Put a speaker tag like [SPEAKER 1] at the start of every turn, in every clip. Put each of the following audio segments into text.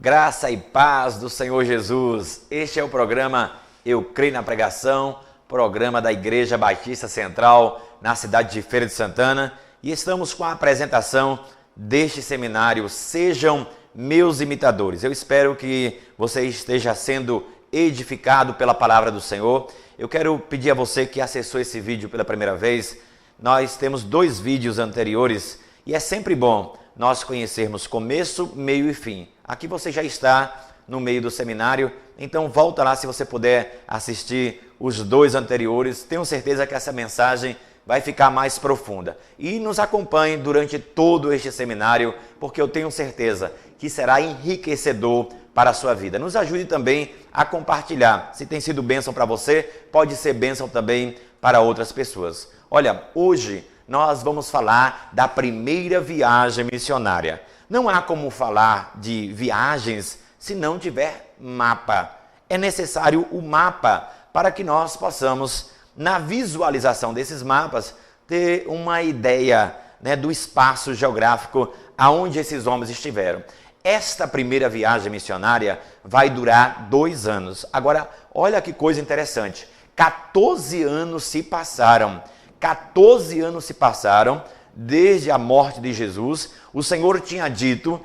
[SPEAKER 1] Graça e paz do Senhor Jesus. Este é o programa Eu Creio na Pregação, programa da Igreja Batista Central na cidade de Feira de Santana, e estamos com a apresentação deste seminário Sejam Meus Imitadores. Eu espero que você esteja sendo edificado pela palavra do Senhor. Eu quero pedir a você que acessou esse vídeo pela primeira vez. Nós temos 2 vídeos anteriores e é sempre bom nós conhecermos começo, meio e fim. Aqui você já está no meio do seminário, então volta lá se você puder assistir os 2 anteriores. Tenho certeza que essa mensagem vai ficar mais profunda. E nos acompanhe durante todo este seminário, porque eu tenho certeza que será enriquecedor para a sua vida. Nos ajude também a compartilhar. Se tem sido bênção para você, pode ser bênção também para outras pessoas. Olha, hoje nós vamos falar da primeira viagem missionária. Não há como falar de viagens se não tiver mapa. É necessário o mapa para que nós possamos, na visualização desses mapas, ter uma ideia, do espaço geográfico aonde esses homens estiveram. Esta primeira viagem missionária vai durar 2 anos. Agora, olha que coisa interessante. 14 anos se passaram. 14 anos se passaram desde a morte de Jesus. O Senhor tinha dito,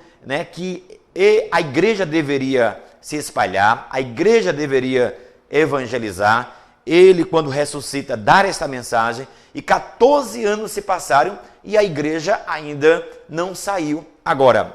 [SPEAKER 1] que a igreja deveria se espalhar, a igreja deveria evangelizar. Ele, quando ressuscita, dar esta mensagem. E 14 anos se passaram e a igreja ainda não saiu. Agora,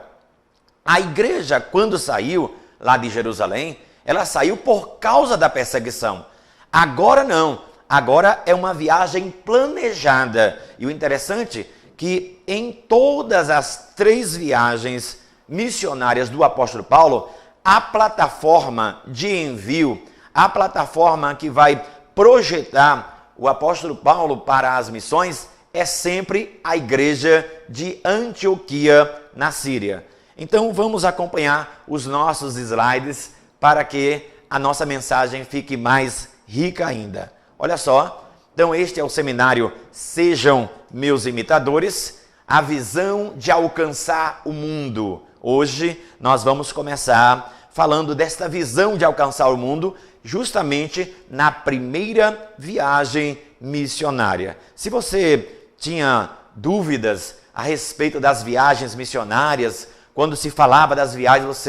[SPEAKER 1] a igreja, quando saiu lá de Jerusalém, ela saiu por causa da perseguição. Agora não. Agora é uma viagem planejada. E o interessante é que em todas as 3 viagens missionárias do apóstolo Paulo, a plataforma de envio, a plataforma que vai projetar o apóstolo Paulo para as missões é sempre a igreja de Antioquia, na Síria. Então vamos acompanhar os nossos slides para que a nossa mensagem fique mais rica ainda. Olha só, então este é o seminário Sejam Meus Imitadores, a visão de alcançar o mundo. Hoje nós vamos começar falando desta visão de alcançar o mundo, justamente na primeira viagem missionária. Se você tinha dúvidas a respeito das viagens missionárias, quando se falava das viagens,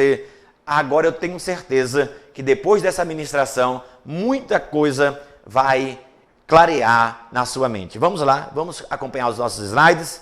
[SPEAKER 1] agora eu tenho certeza que depois dessa ministração, muita coisa vai clarear na sua mente. Vamos lá, vamos acompanhar os nossos slides.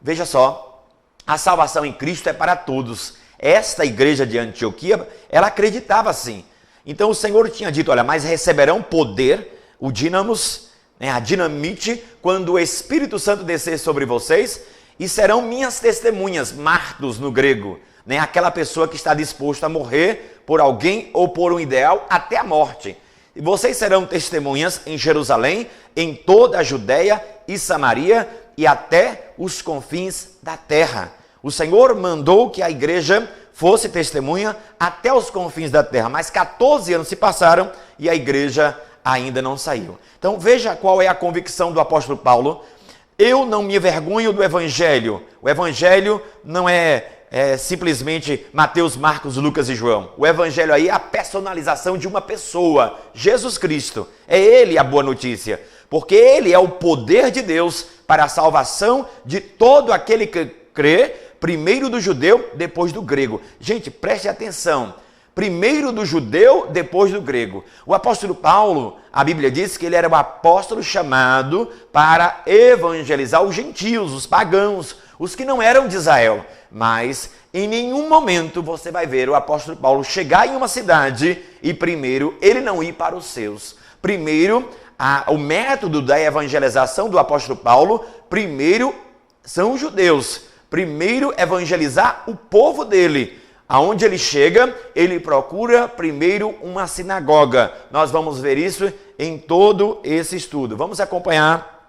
[SPEAKER 1] Veja só, a salvação em Cristo é para todos. Esta igreja de Antioquia, ela acreditava assim. Então o Senhor tinha dito, olha, mas receberão poder, o dínamos, a dinamite, quando o Espírito Santo descer sobre vocês, e serão minhas testemunhas, martos no grego, aquela pessoa que está disposta a morrer por alguém ou por um ideal até a morte. E vocês serão testemunhas em Jerusalém, em toda a Judéia e Samaria e até os confins da terra. O Senhor mandou que a igreja fosse testemunha até os confins da terra, mas 14 anos se passaram e a igreja ainda não saiu. Então veja qual é a convicção do apóstolo Paulo. Eu não me envergonho do Evangelho. O Evangelho não é simplesmente Mateus, Marcos, Lucas e João. O Evangelho aí é a personalização de uma pessoa, Jesus Cristo. É Ele a boa notícia, porque Ele é o poder de Deus para a salvação de todo aquele que crê, primeiro do judeu, depois do grego. Gente, preste atenção. Primeiro do judeu, depois do grego. O apóstolo Paulo, a Bíblia diz que ele era o apóstolo chamado para evangelizar os gentios, os pagãos, os que não eram de Israel. Mas em nenhum momento você vai ver o apóstolo Paulo chegar em uma cidade e primeiro ele não ir para os seus. Primeiro, o método da evangelização do apóstolo Paulo, primeiro são os judeus. Primeiro evangelizar o povo dele. Aonde ele chega, ele procura primeiro uma sinagoga. Nós vamos ver isso em todo esse estudo. Vamos acompanhar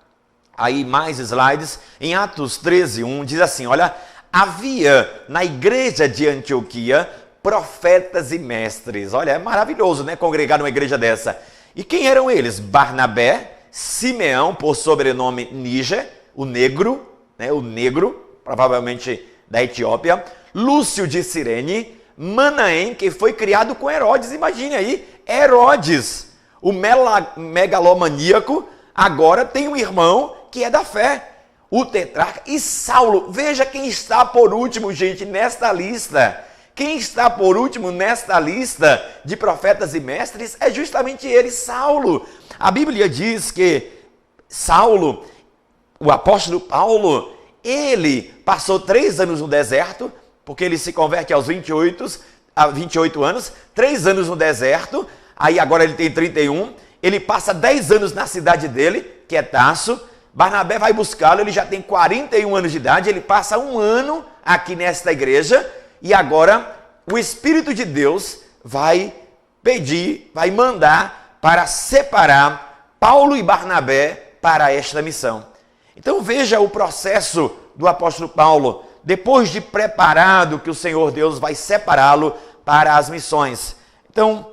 [SPEAKER 1] aí mais slides. Em Atos 13:1 diz assim, olha, havia na igreja de Antioquia profetas e mestres. Olha, é maravilhoso, congregar numa igreja dessa. E quem eram eles? Barnabé, Simeão, por sobrenome Níger, o negro, provavelmente da Etiópia, Lúcio de Cirene, Manaém, que foi criado com Herodes. Imagine aí, Herodes, o megalomaníaco, agora tem um irmão que é da fé, o tetrarca. E Saulo, veja quem está por último, gente, nesta lista. Quem está por último nesta lista de profetas e mestres é justamente ele, Saulo. A Bíblia diz que Saulo, o apóstolo Paulo, ele passou 3 anos no deserto, porque ele se converte aos 28 anos, 3 anos no deserto, aí agora ele tem 31, ele passa 10 anos na cidade dele, que é Tarso. Barnabé vai buscá-lo, ele já tem 41 anos de idade, ele passa 1 ano aqui nesta igreja, e agora o Espírito de Deus vai pedir, vai mandar para separar Paulo e Barnabé para esta missão. Então veja o processo do apóstolo Paulo, depois de preparado que o Senhor Deus vai separá-lo para as missões. Então,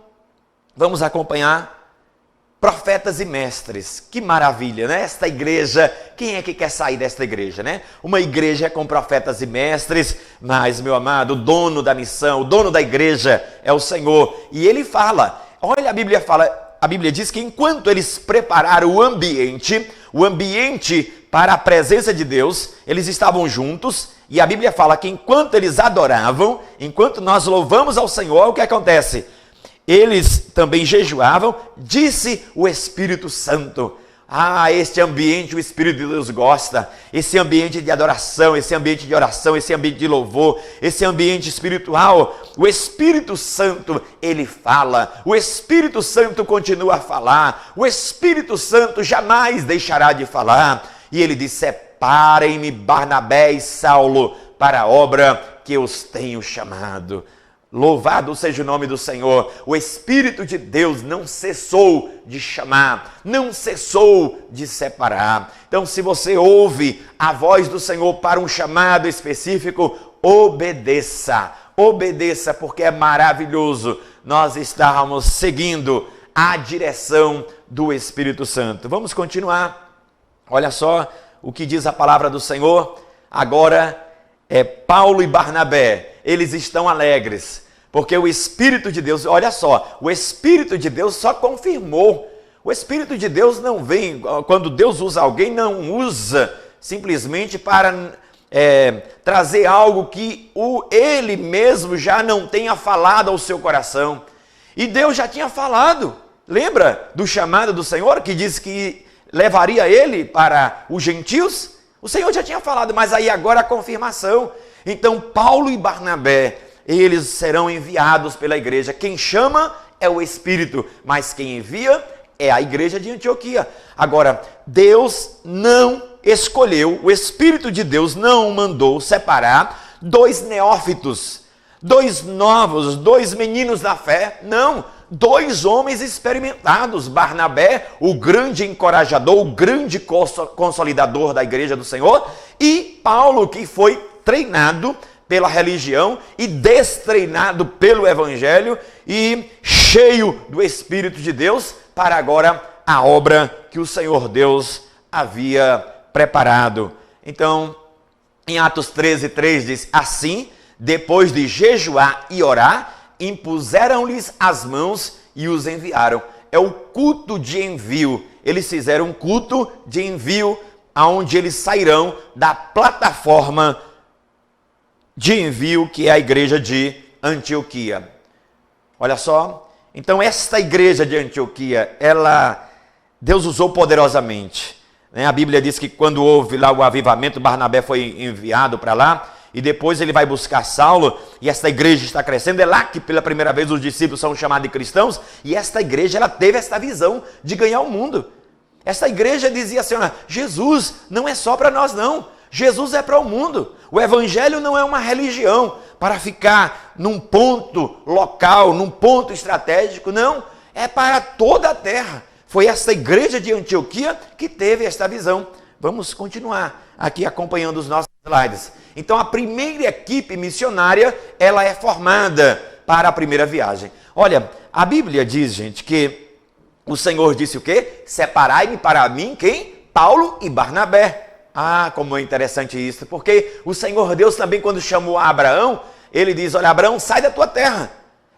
[SPEAKER 1] vamos acompanhar profetas e mestres. Que maravilha, né? Esta igreja, quem é que quer sair desta igreja, né? Uma igreja com profetas e mestres, mas, meu amado, o dono da missão, o dono da igreja é o Senhor. E ele fala, olha, a Bíblia diz que enquanto eles prepararam o ambiente para a presença de Deus, eles estavam juntos, e a Bíblia fala que enquanto eles adoravam, enquanto nós louvamos ao Senhor, o que acontece? Eles também jejuavam, disse o Espírito Santo. Este ambiente o Espírito de Deus gosta, esse ambiente de adoração, esse ambiente de oração, esse ambiente de louvor, esse ambiente espiritual. O Espírito Santo, ele fala, o Espírito Santo continua a falar, o Espírito Santo jamais deixará de falar. E ele diz, separem-me Barnabé e Saulo para a obra que os tenho chamado. Louvado seja o nome do Senhor. O Espírito de Deus não cessou de chamar, não cessou de separar. Então, se você ouve a voz do Senhor para um chamado específico, obedeça. Obedeça, porque é maravilhoso nós estarmos seguindo a direção do Espírito Santo. Vamos continuar. Olha só o que diz a palavra do Senhor. Agora, Paulo e Barnabé, eles estão alegres, porque o Espírito de Deus, olha só, o Espírito de Deus só confirmou. O Espírito de Deus não vem, quando Deus usa alguém, não usa simplesmente para trazer algo que ele mesmo já não tenha falado ao seu coração. E Deus já tinha falado, lembra do chamado do Senhor, que disse que levaria ele para os gentios? O Senhor já tinha falado, mas aí agora a confirmação. Então, Paulo e Barnabé, eles serão enviados pela igreja. Quem chama é o Espírito, mas quem envia é a igreja de Antioquia. Agora, Deus não escolheu, o Espírito de Deus não mandou separar 2 neófitos, 2 novos, 2 meninos da fé, não. 2 homens experimentados, Barnabé, o grande encorajador, o grande consolidador da igreja do Senhor, e Paulo, que foi treinado pela religião e destreinado pelo evangelho e cheio do Espírito de Deus para agora a obra que o Senhor Deus havia preparado. Então, em Atos 13:3 diz, assim, depois de jejuar e orar, impuseram-lhes as mãos e os enviaram. É o culto de envio. Eles fizeram um culto de envio, onde eles sairão da plataforma de envio que é a igreja de Antioquia. Olha só, então esta igreja de Antioquia, Deus usou poderosamente. A Bíblia diz que quando houve lá o avivamento, Barnabé foi enviado para lá, e depois ele vai buscar Saulo, e esta igreja está crescendo. É lá que pela primeira vez os discípulos são chamados de cristãos, e esta igreja, ela teve esta visão de ganhar o mundo. Esta igreja dizia assim, Jesus não é só para nós não, Jesus é para o mundo. O evangelho não é uma religião para ficar num ponto local, num ponto estratégico, não, é para toda a terra. Foi esta igreja de Antioquia que teve esta visão. Vamos continuar aqui acompanhando os nossos slides. Então, a primeira equipe missionária, ela é formada para a primeira viagem. Olha, a Bíblia diz, gente, que o Senhor disse o quê? Separai-me para mim, quem? Paulo e Barnabé. Como é interessante isso, porque o Senhor Deus também, quando chamou Abraão, ele diz, olha, Abraão, sai da tua terra.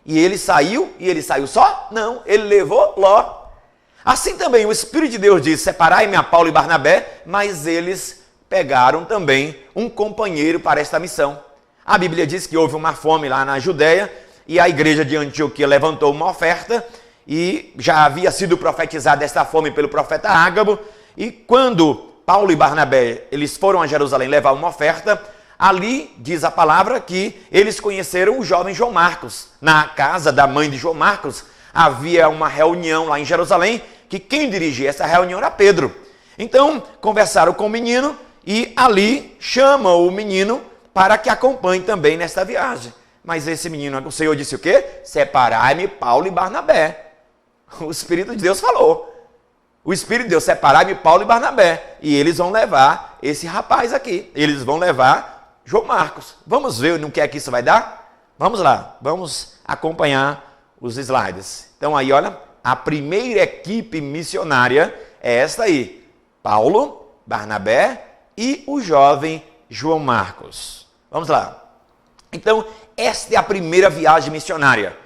[SPEAKER 1] E ele saiu só? Não, ele levou Ló. Assim também o Espírito de Deus diz, separai-me a Paulo e Barnabé, mas eles pegaram também um companheiro para esta missão. A Bíblia diz que houve uma fome lá na Judéia e a igreja de Antioquia levantou uma oferta e já havia sido profetizada esta fome pelo profeta Ágabo. E quando Paulo e Barnabé eles foram a Jerusalém levar uma oferta, ali diz a palavra que eles conheceram o jovem João Marcos. Na casa da mãe de João Marcos havia uma reunião lá em Jerusalém que quem dirigia essa reunião era Pedro. Então conversaram com o menino e ali chamam o menino para que acompanhe também nesta viagem. Mas esse menino, o Senhor disse o quê? Separai-me Paulo e Barnabé. O Espírito de Deus falou. O Espírito de Deus, separai-me Paulo e Barnabé. E eles vão levar esse rapaz aqui. Eles vão levar João Marcos. Vamos ver no que é que isso vai dar? Vamos lá, vamos acompanhar os slides. Então aí, olha, a primeira equipe missionária é esta aí. Paulo, Barnabé e o jovem João Marcos. Vamos lá. Então, esta é a primeira viagem missionária,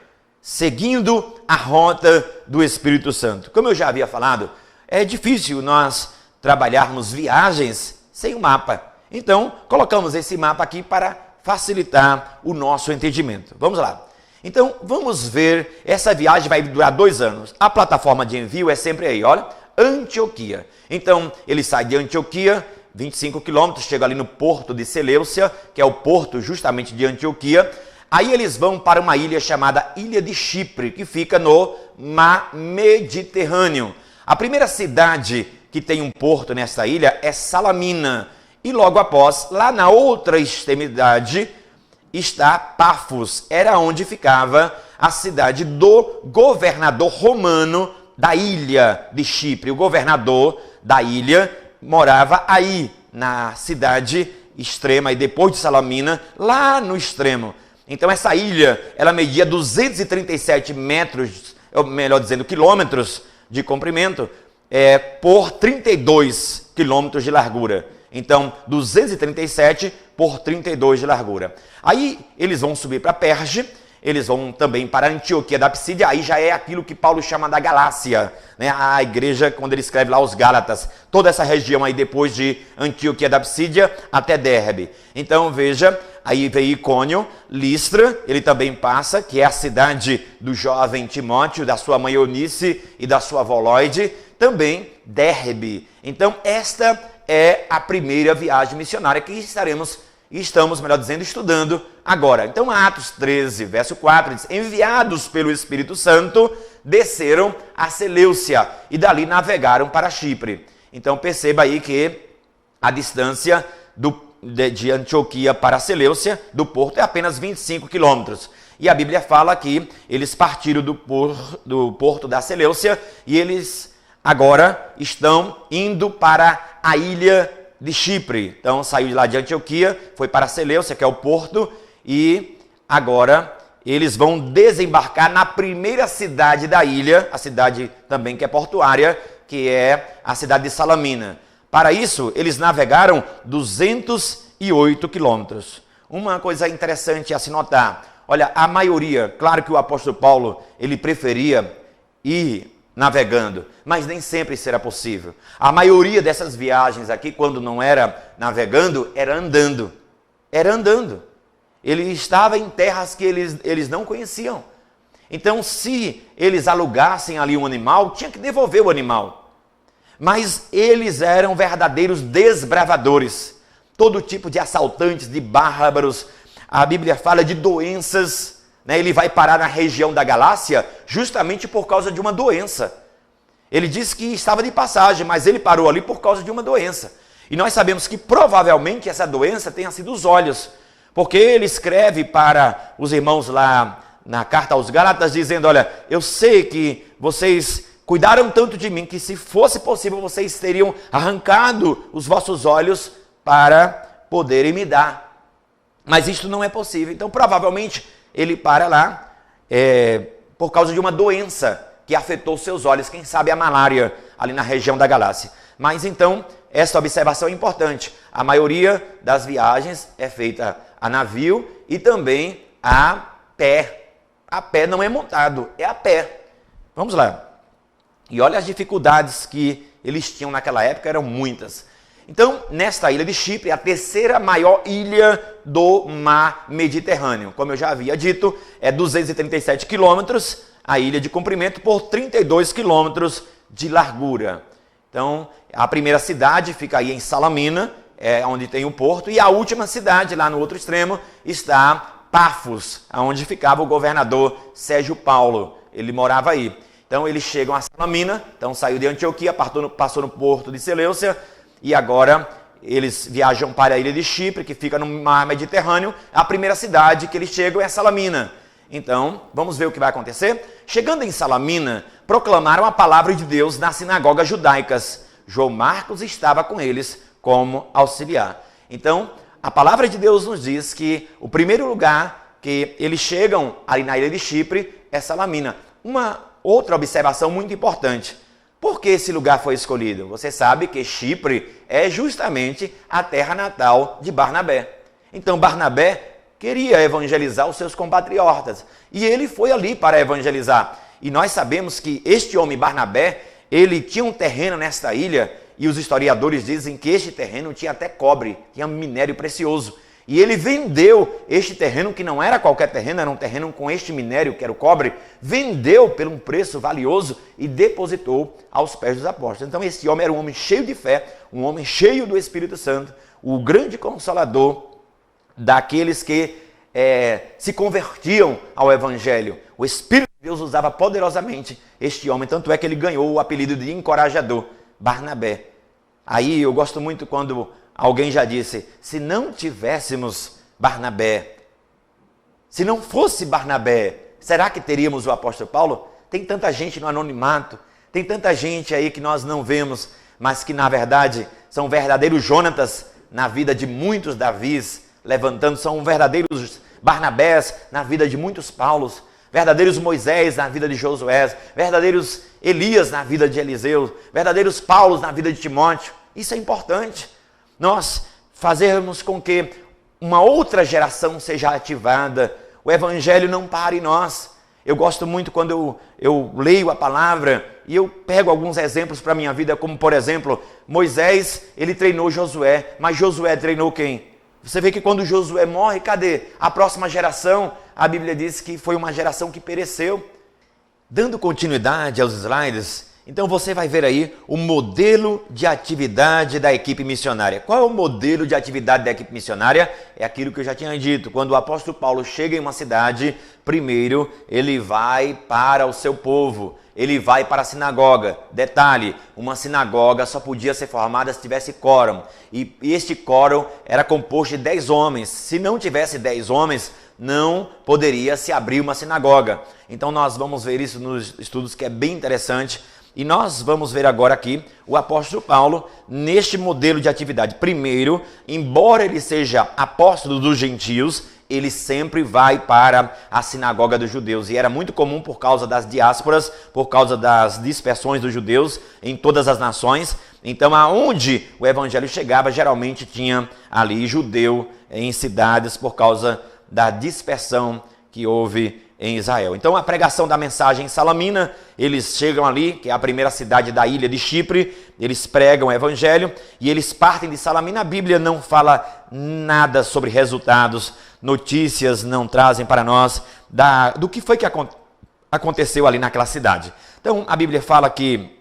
[SPEAKER 1] seguindo a rota do Espírito Santo. Como eu já havia falado, é difícil nós trabalharmos viagens sem um mapa. Então, colocamos esse mapa aqui para facilitar o nosso entendimento. Vamos lá. Então, vamos ver, essa viagem vai durar 2 anos. A plataforma de envio é sempre aí, olha, Antioquia. Então, ele sai de Antioquia, 25 quilômetros, chega ali no porto de Seleucia, que é o porto justamente de Antioquia. Aí eles vão para uma ilha chamada Ilha de Chipre, que fica no Mar Mediterrâneo. A primeira cidade que tem um porto nessa ilha é Salamina. E logo após, lá na outra extremidade, está Pafos. Era onde ficava a cidade do governador romano da ilha de Chipre. O governador da ilha morava aí, na cidade extrema, e depois de Salamina, lá no extremo. Então essa ilha, ela media 237 metros, ou melhor dizendo, quilômetros de comprimento, por 32 quilômetros de largura. Então, 237 por 32 de largura. Aí eles vão subir para Perge, eles vão também para Antioquia da Psídia, aí já é aquilo que Paulo chama da Galácia, né? A igreja, quando ele escreve lá aos Gálatas, toda essa região aí depois de Antioquia da Psídia até Derbe. Então veja, aí vem Icônio, Listra, ele também passa, que é a cidade do jovem Timóteo, da sua mãe Eunice e da sua avó Lloyd, também Derbe. Então esta é a primeira viagem missionária que estamos, melhor dizendo, estudando agora. Então, Atos 13, verso 4, diz, enviados pelo Espírito Santo, desceram a Seleucia e dali navegaram para Chipre. Então, perceba aí que a distância de Antioquia para Seleucia, do porto, é apenas 25 quilômetros. E a Bíblia fala que eles partiram do porto da Seleucia e eles agora estão indo para a ilha de Chipre. Então saiu de lá de Antioquia, foi para Seleucia, que é o porto, e agora eles vão desembarcar na primeira cidade da ilha, a cidade também que é portuária, que é a cidade de Salamina. Para isso, eles navegaram 208 quilômetros. Uma coisa interessante a se notar, olha, a maioria, claro que o apóstolo Paulo, ele preferia ir navegando, mas nem sempre isso era possível. A maioria dessas viagens aqui, quando não era navegando, era andando. Era andando. Ele estava em terras que eles não conheciam. Então, se eles alugassem ali um animal, tinha que devolver o animal. Mas eles eram verdadeiros desbravadores. Todo tipo de assaltantes, de bárbaros. A Bíblia fala de doenças. Ele vai parar na região da Galácia justamente por causa de uma doença. Ele disse que estava de passagem, mas ele parou ali por causa de uma doença. E nós sabemos que provavelmente essa doença tenha sido os olhos. Porque ele escreve para os irmãos lá na carta aos Gálatas dizendo, olha, eu sei que vocês cuidaram tanto de mim que se fosse possível vocês teriam arrancado os vossos olhos para poderem me dar. Mas isto não é possível. Então provavelmente ele para lá por causa de uma doença que afetou seus olhos, quem sabe a malária ali na região da Galácia. Mas então, essa observação é importante. A maioria das viagens é feita a navio e também a pé. A pé não é montado, é a pé. Vamos lá. E olha as dificuldades que eles tinham naquela época, eram muitas. Então, nesta ilha de Chipre, a terceira maior ilha do mar Mediterrâneo. Como eu já havia dito, é 237 quilômetros a ilha de comprimento por 32 quilômetros de largura. Então, a primeira cidade fica aí em Salamina, onde tem o porto, e a última cidade, lá no outro extremo, está Pafos, onde ficava o governador Sérgio Paulo. Ele morava aí. Então, eles chegam a Salamina, então saiu de Antioquia, passou no porto de Seleucia, e agora eles viajam para a ilha de Chipre, que fica no mar Mediterrâneo. A primeira cidade que eles chegam é Salamina. Então, vamos ver o que vai acontecer. Chegando em Salamina, proclamaram a palavra de Deus nas sinagogas judaicas. João Marcos estava com eles como auxiliar. Então, a palavra de Deus nos diz que o primeiro lugar que eles chegam ali na ilha de Chipre é Salamina. Uma outra observação muito importante. Por que esse lugar foi escolhido? Você sabe que Chipre é justamente a terra natal de Barnabé. Então Barnabé queria evangelizar os seus compatriotas e ele foi ali para evangelizar. E nós sabemos que este homem Barnabé, ele tinha um terreno nesta ilha e os historiadores dizem que este terreno tinha até cobre, tinha minério precioso. E ele vendeu este terreno, que não era qualquer terreno, era um terreno com este minério, que era o cobre, vendeu por um preço valioso e depositou aos pés dos apóstolos. Então esse homem era um homem cheio de fé, um homem cheio do Espírito Santo, o grande consolador daqueles que se convertiam ao Evangelho. O Espírito de Deus usava poderosamente este homem, tanto é que ele ganhou o apelido de encorajador, Barnabé. Aí eu gosto muito quando alguém já disse, se não tivéssemos Barnabé, se não fosse Barnabé, será que teríamos o apóstolo Paulo? Tem tanta gente no anonimato, tem tanta gente aí que nós não vemos, mas que na verdade são verdadeiros Jonatas na vida de muitos Davis, levantando, são verdadeiros Barnabés na vida de muitos Paulos, verdadeiros Moisés na vida de Josué, verdadeiros Elias na vida de Eliseu, verdadeiros Paulos na vida de Timóteo. Isso é importante. Nós fazermos com que uma outra geração seja ativada, o Evangelho não pare em nós. Eu gosto muito quando eu leio a palavra e eu pego alguns exemplos para a minha vida, como por exemplo, Moisés, ele treinou Josué, mas Josué treinou quem? Você vê que quando Josué morre, cadê? A próxima geração, a Bíblia diz que foi uma geração que pereceu. Dando continuidade aos slides, então você vai ver aí o modelo de atividade da equipe missionária. Qual é o modelo de atividade da equipe missionária? É aquilo que eu já tinha dito. Quando o apóstolo Paulo chega em uma cidade, primeiro ele vai para o seu povo, ele vai para a sinagoga. Detalhe, uma sinagoga só podia ser formada se tivesse quórum. E este quórum era composto de 10 homens. Se não tivesse 10 homens, não poderia se abrir uma sinagoga. Então nós vamos ver isso nos estudos, que é bem interessante. E nós vamos ver agora aqui o apóstolo Paulo neste modelo de atividade. Primeiro, embora ele seja apóstolo dos gentios, ele sempre vai para a sinagoga dos judeus. E era muito comum por causa das diásporas, por causa das dispersões dos judeus em todas as nações. Então, aonde o evangelho chegava, geralmente tinha ali judeu em cidades por causa da dispersão que houve em Israel. Então a pregação da mensagem em Salamina, eles chegam ali, que é a primeira cidade da ilha de Chipre, eles pregam o evangelho e eles partem de Salamina. A Bíblia não fala nada sobre resultados, notícias não trazem para nós do que foi que aconteceu ali naquela cidade. Então a Bíblia fala que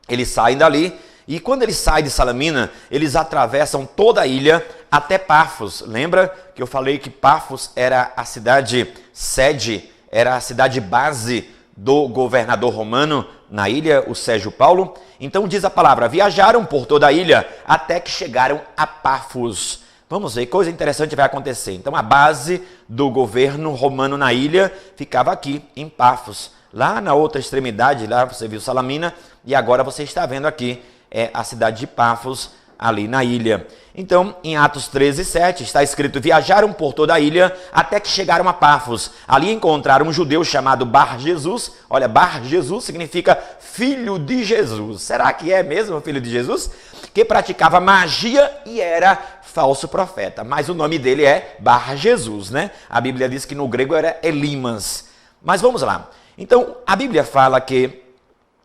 [SPEAKER 1] eles saem dali e quando eles saem de Salamina, eles atravessam toda a ilha até Pafos. Lembra que eu falei que Pafos era a cidade sede, era a cidade base do governador romano na ilha, o Sérgio Paulo? Então diz a palavra, viajaram por toda a ilha até que chegaram a Pafos. Vamos ver, coisa interessante vai acontecer. Então a base do governo romano na ilha ficava aqui, em Pafos. Lá na outra extremidade, lá você viu Salamina, e agora você está vendo aqui a cidade de Pafos, ali na ilha. Então, em Atos 13:7, está escrito, viajaram por toda a ilha até que chegaram a Pafos. Ali encontraram um judeu chamado Bar-Jesus. Olha, Bar-Jesus significa filho de Jesus. Será que é mesmo filho de Jesus? Que praticava magia e era falso profeta, mas o nome dele é Bar-Jesus, né? A Bíblia diz que no grego era Elimas. Mas vamos lá. Então, a Bíblia fala que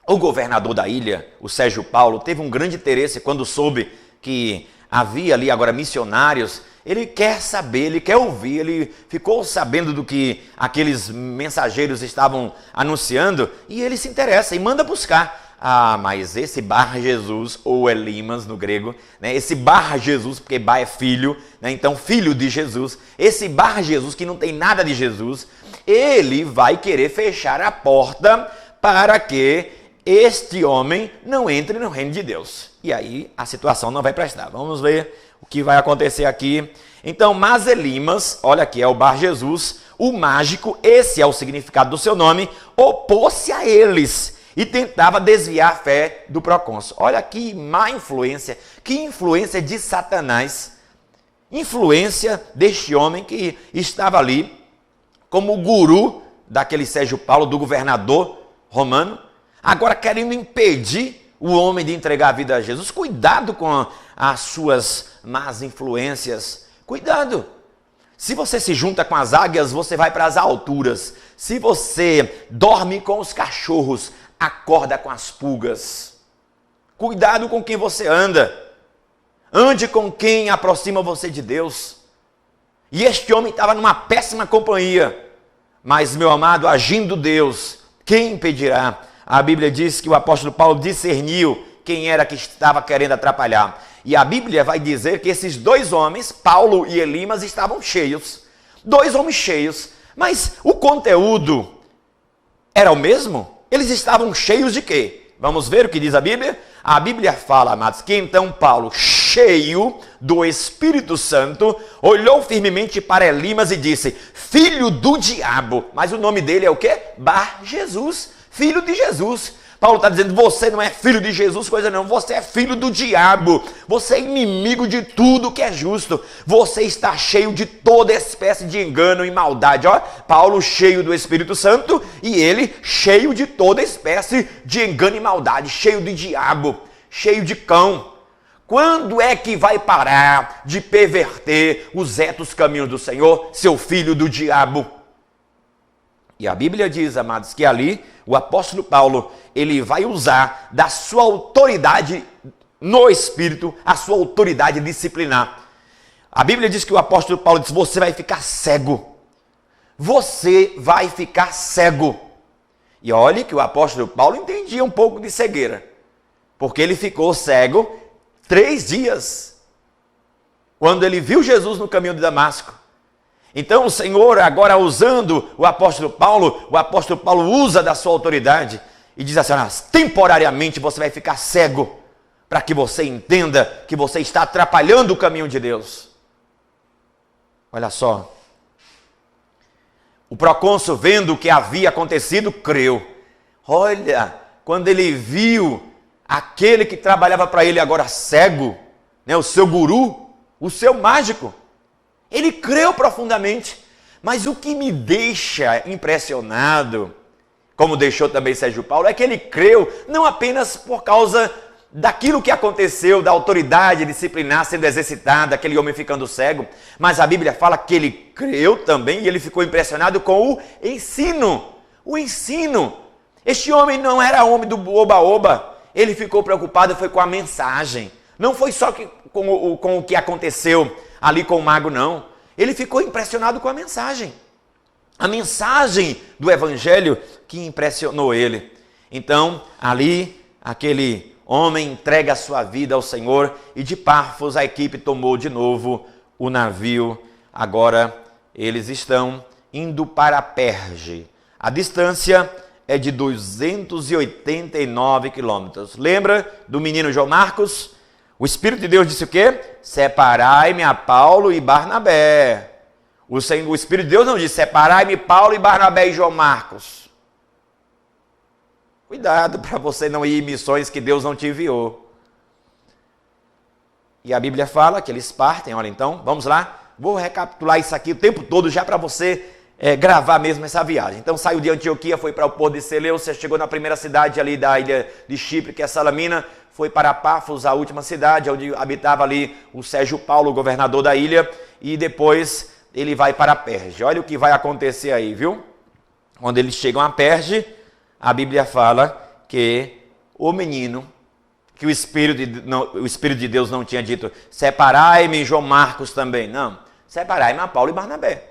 [SPEAKER 1] o governador da ilha, o Sérgio Paulo, teve um grande interesse quando soube que havia ali agora missionários. Ele quer saber, ele quer ouvir, ele ficou sabendo do que aqueles mensageiros estavam anunciando e ele se interessa e manda buscar. Ah, mas esse Bar-Jesus, ou Elimas no grego, né? Esse Bar-Jesus, porque Bar é filho, né? Então filho de Jesus, esse Bar-Jesus que não tem nada de Jesus, ele vai querer fechar a porta para que este homem não entre no reino de Deus. E aí a situação não vai prestar. Vamos ver o que vai acontecer aqui. Então, mas Elimas, olha aqui, é o Bar-Jesus, o mágico, esse é o significado do seu nome, opôs-se a eles e tentava desviar a fé do procônsul. Olha que má influência, que influência de Satanás. Influência deste homem que estava ali como guru daquele Sérgio Paulo, do governador romano, agora querendo impedir o homem de entregar a vida a Jesus. Cuidado com as suas más influências. Cuidado. Se você se junta com as águias, você vai para as alturas. Se você dorme com os cachorros, acorda com as pulgas. Cuidado com quem você anda. Ande com quem aproxima você de Deus. E este homem estava numa péssima companhia. Mas, meu amado, agindo Deus, quem impedirá? A Bíblia diz que o apóstolo Paulo discerniu quem era que estava querendo atrapalhar. E a Bíblia vai dizer que esses dois homens, Paulo e Elimas, estavam cheios. Dois homens cheios. Mas o conteúdo era o mesmo? Eles estavam cheios de quê? Vamos ver o que diz a Bíblia? A Bíblia fala, amados, que então Paulo, cheio do Espírito Santo, olhou firmemente para Elimas e disse, filho do diabo. Mas o nome dele é o quê? Bar-Jesus, filho de Jesus. Paulo está dizendo, você não é filho de Jesus, coisa não, você é filho do diabo, você é inimigo de tudo que é justo, você está cheio de toda espécie de engano e maldade. Ó, Paulo cheio do Espírito Santo e ele cheio de toda espécie de engano e maldade, cheio de diabo, cheio de cão. Quando é que vai parar de perverter os retos caminhos do Senhor, seu filho do diabo? E a Bíblia diz, amados, que ali o apóstolo Paulo, ele vai usar da sua autoridade no Espírito, a sua autoridade disciplinar. A Bíblia diz que o apóstolo Paulo diz, você vai ficar cego. Você vai ficar cego. E olhe que o apóstolo Paulo entendia um pouco de cegueira, porque ele ficou cego 3 dias, quando ele viu Jesus no caminho de Damasco. Então o Senhor, agora usando o apóstolo Paulo usa da sua autoridade e diz assim, temporariamente você vai ficar cego, para que você entenda que você está atrapalhando o caminho de Deus. Olha só, o procônsul, vendo o que havia acontecido, creu. Olha, quando ele viu aquele que trabalhava para ele agora cego, né, o seu guru, o seu mágico, ele creu profundamente. Mas o que me deixa impressionado, como deixou também Sérgio Paulo, é que ele creu não apenas por causa daquilo que aconteceu, da autoridade disciplinar sendo exercitada, aquele homem ficando cego, mas a Bíblia fala que ele creu também e ele ficou impressionado com o ensino. O ensino. Este homem não era homem do oba-oba, ele ficou preocupado foi com a mensagem. Não foi só com o que aconteceu ali com o mago, não. Ele ficou impressionado com a mensagem. A mensagem do evangelho que impressionou ele. Então, ali, aquele homem entrega a sua vida ao Senhor e de Pafos a equipe tomou de novo o navio. Agora, eles estão indo para Perge. A distância é de 289 quilômetros. Lembra do menino João Marcos? O Espírito de Deus disse o quê? Separai-me a Paulo e Barnabé. O Espírito de Deus não disse, separai-me Paulo e Barnabé e João Marcos. Cuidado para você não ir em missões que Deus não te enviou. E a Bíblia fala que eles partem, olha então, vamos lá. Vou recapitular isso aqui o tempo todo já para você gravar mesmo essa viagem. Então saiu de Antioquia, foi para o porto de Seleucia, chegou na primeira cidade ali da ilha de Chipre, que é Salamina, foi para Pafos, a última cidade, onde habitava ali o Sérgio Paulo, o governador da ilha, e depois ele vai para Perge. Olha o que vai acontecer aí, viu? Quando eles chegam a Perge, a Bíblia fala que o menino, que o Espírito de Deus não tinha dito, separai-me, João Marcos também. Não, separai-me a Paulo e Barnabé.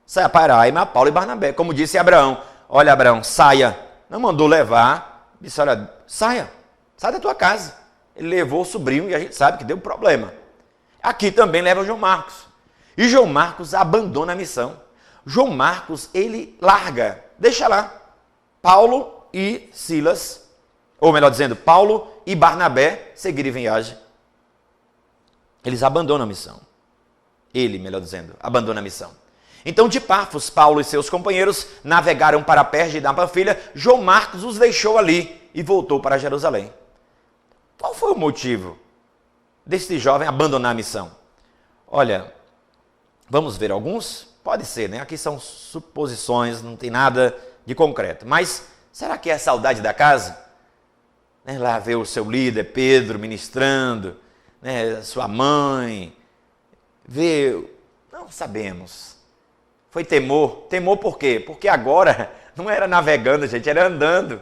[SPEAKER 1] Separai-me a Paulo e Barnabé. Como disse Abraão, olha Abraão, saia. Não mandou levar, disse, olha, sai da tua casa. Ele levou o sobrinho e a gente sabe que deu problema. Aqui também leva o João Marcos. E João Marcos abandona a missão. João Marcos, ele larga, deixa lá, Paulo e Silas, ou melhor dizendo, Paulo e Barnabé seguirem viagem. Eles abandonam a missão. Ele, melhor dizendo, abandona a missão. Então, de Pafos, Paulo e seus companheiros navegaram para Perge da Panfilha. João Marcos os deixou ali e voltou para Jerusalém. Qual foi o motivo desse jovem abandonar a missão? Olha, vamos ver alguns? Pode ser, né? Aqui são suposições, não tem nada de concreto. Mas será que é a saudade da casa? Né? Lá ver o seu líder, Pedro, ministrando, né? Sua mãe, ver... Não sabemos. Foi temor. Temor por quê? Porque agora não era navegando, gente, era andando.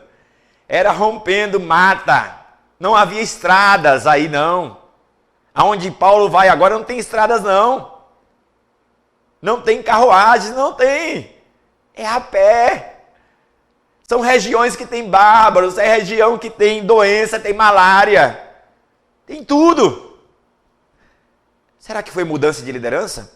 [SPEAKER 1] Era rompendo mata. Não havia estradas aí, não. Aonde Paulo vai agora não tem estradas, não. Não tem carruagens, não tem. É a pé. São regiões que tem bárbaros, é região que tem doença, tem malária. Tem tudo. Será que foi mudança de liderança?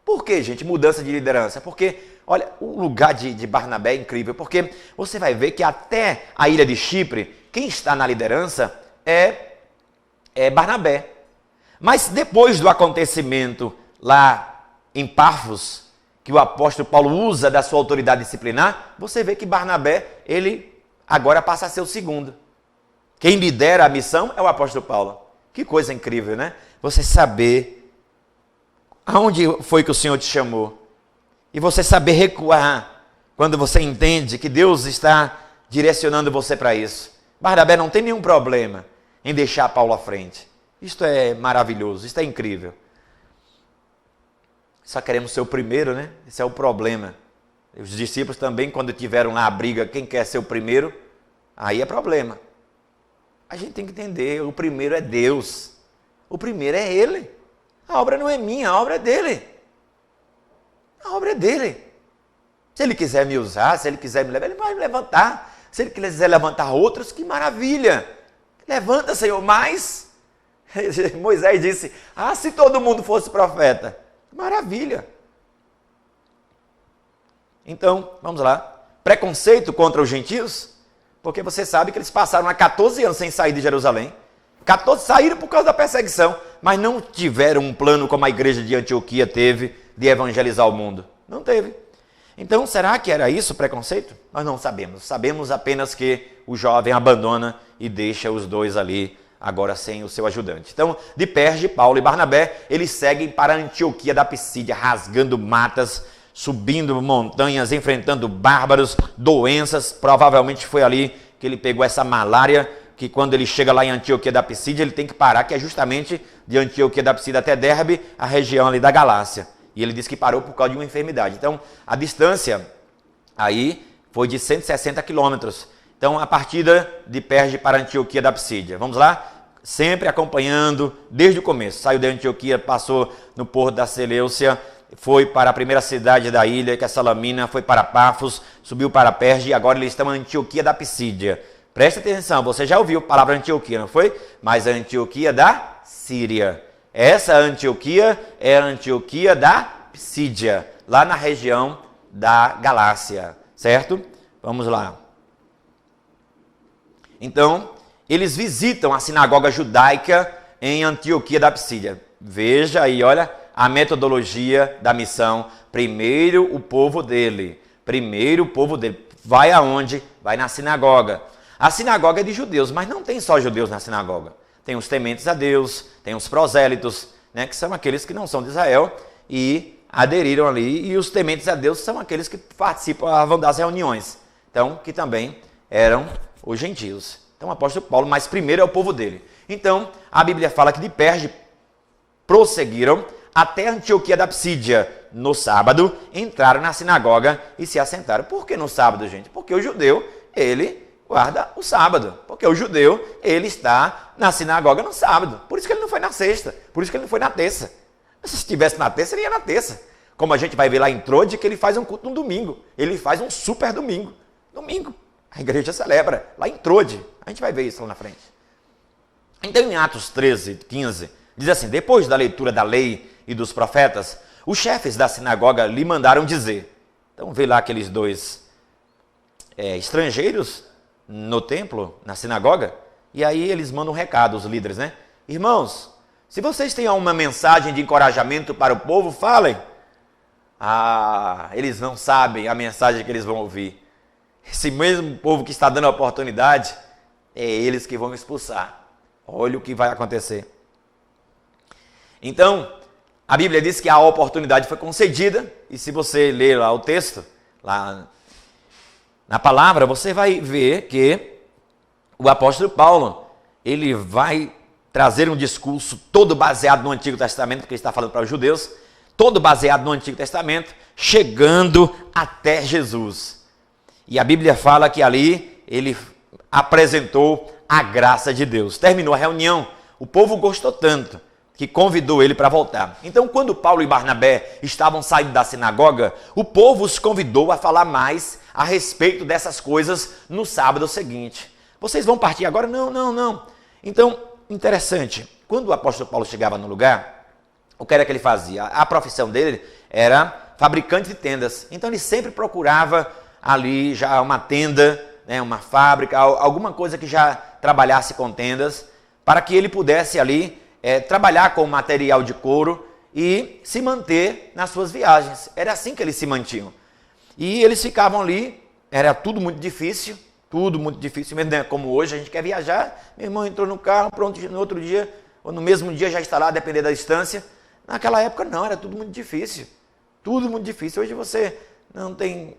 [SPEAKER 1] Por que, gente, mudança de liderança? Porque, olha, o lugar de Barnabé é incrível, porque você vai ver que até a ilha de Chipre, quem está na liderança é Barnabé. Mas depois do acontecimento lá em Pafos, que o apóstolo Paulo usa da sua autoridade disciplinar, você vê que Barnabé, ele agora passa a ser o segundo. Quem lidera a missão é o apóstolo Paulo. Que coisa incrível, né? Você saber aonde foi que o Senhor te chamou. E você saber recuar quando você entende que Deus está direcionando você para isso. Barnabé não tem nenhum problema em deixar Paulo à frente. Isto é maravilhoso, isto é incrível. Só queremos ser o primeiro, né? Esse é o problema. Os discípulos também, quando tiveram lá a briga, quem quer ser o primeiro, aí é problema. A gente tem que entender, o primeiro é Deus. O primeiro é Ele. A obra não é minha, a obra é dele. A obra é dele. Se ele quiser me usar, se ele quiser me levar, ele vai me levantar. Se ele quiser levantar outros, que maravilha. Levanta, Senhor, mas... Moisés disse, se todo mundo fosse profeta. Maravilha. Então, vamos lá. Preconceito contra os gentios? Porque você sabe que eles passaram há 14 anos sem sair de Jerusalém. 14 saíram por causa da perseguição, mas não tiveram um plano como a igreja de Antioquia teve de evangelizar o mundo. Não teve. Então, será que era isso o preconceito? Nós não sabemos. Sabemos apenas que o jovem abandona e deixa os dois ali, agora sem o seu ajudante. Então, de Perge, Paulo e Barnabé, eles seguem para Antioquia da Pisídia, rasgando matas, subindo montanhas, enfrentando bárbaros, doenças. Provavelmente foi ali que ele pegou essa malária, que quando ele chega lá em Antioquia da Pisídia, ele tem que parar, que é justamente de Antioquia da Pisídia até Derbe, a região ali da Galácia. E ele disse que parou por causa de uma enfermidade. Então, a distância aí foi de 160 quilômetros. Então, a partida de Perge para Antioquia da Pisídia. Vamos lá? Sempre acompanhando desde o começo. Saiu de Antioquia, passou no porto da Seleucia, foi para a primeira cidade da ilha, que é Salamina, foi para Pafos, subiu para Perge e agora eles estão em Antioquia da Pisídia. Preste atenção, você já ouviu a palavra Antioquia, não foi? Mas a Antioquia da Síria. Essa Antioquia é a Antioquia da Pisídia, lá na região da Galácia, certo? Vamos lá. Então, eles visitam a sinagoga judaica em Antioquia da Pisídia. Veja aí, olha, a metodologia da missão. Primeiro o povo dele. Primeiro o povo dele. Vai aonde? Vai na sinagoga. A sinagoga é de judeus, mas não tem só judeus na sinagoga. Tem os tementes a Deus, tem os prosélitos, né, que são aqueles que não são de Israel, e aderiram ali, e os tementes a Deus são aqueles que participavam das reuniões, então, que também eram os gentios. Então, o apóstolo Paulo, mas primeiro é o povo dele. Então, a Bíblia fala que de Perge prosseguiram até Antioquia da Psídia. No sábado, entraram na sinagoga e se assentaram. Por que no sábado, gente? Porque o judeu, ele guarda o sábado. Porque o judeu, ele está na sinagoga no sábado. Por isso que ele não foi na sexta. Por isso que ele não foi na terça. Se estivesse na terça, ele ia na terça. Como a gente vai ver lá em Trode, que ele faz um culto no domingo. Ele faz um super domingo. Domingo. A igreja celebra lá em Trode. A gente vai ver isso lá na frente. Então, em Atos 13, 15, diz assim: depois da leitura da lei e dos profetas, os chefes da sinagoga lhe mandaram dizer. Então, vê lá aqueles dois estrangeiros no templo, na sinagoga, e aí eles mandam um recado, os líderes, né? Irmãos, se vocês têm uma mensagem de encorajamento para o povo, falem. Ah, eles não sabem a mensagem que eles vão ouvir. Esse mesmo povo que está dando a oportunidade, é eles que vão expulsar. Olha o que vai acontecer. Então, a Bíblia diz que a oportunidade foi concedida, e se você ler lá o texto, lá na palavra, você vai ver que o apóstolo Paulo, ele vai trazer um discurso todo baseado no Antigo Testamento, porque ele está falando para os judeus, todo baseado no Antigo Testamento, chegando até Jesus. E a Bíblia fala que ali ele apresentou a graça de Deus. Terminou a reunião, o povo gostou tanto que convidou ele para voltar. Então, quando Paulo e Barnabé estavam saindo da sinagoga, o povo os convidou a falar mais a respeito dessas coisas no sábado seguinte. Vocês vão partir agora? Não. Então, interessante, quando o apóstolo Paulo chegava no lugar, o que era que ele fazia? A profissão dele era fabricante de tendas. Então, ele sempre procurava ali já uma tenda, né, uma fábrica, alguma coisa que já trabalhasse com tendas, para que ele pudesse ali trabalhar com material de couro e se manter nas suas viagens. Era assim que eles se mantinham. E eles ficavam ali, era tudo muito difícil, mesmo, né? Como hoje a gente quer viajar, meu irmão entrou no carro, pronto, no outro dia, ou no mesmo dia já está lá, dependendo da distância. Naquela época não, era tudo muito difícil. Hoje você não tem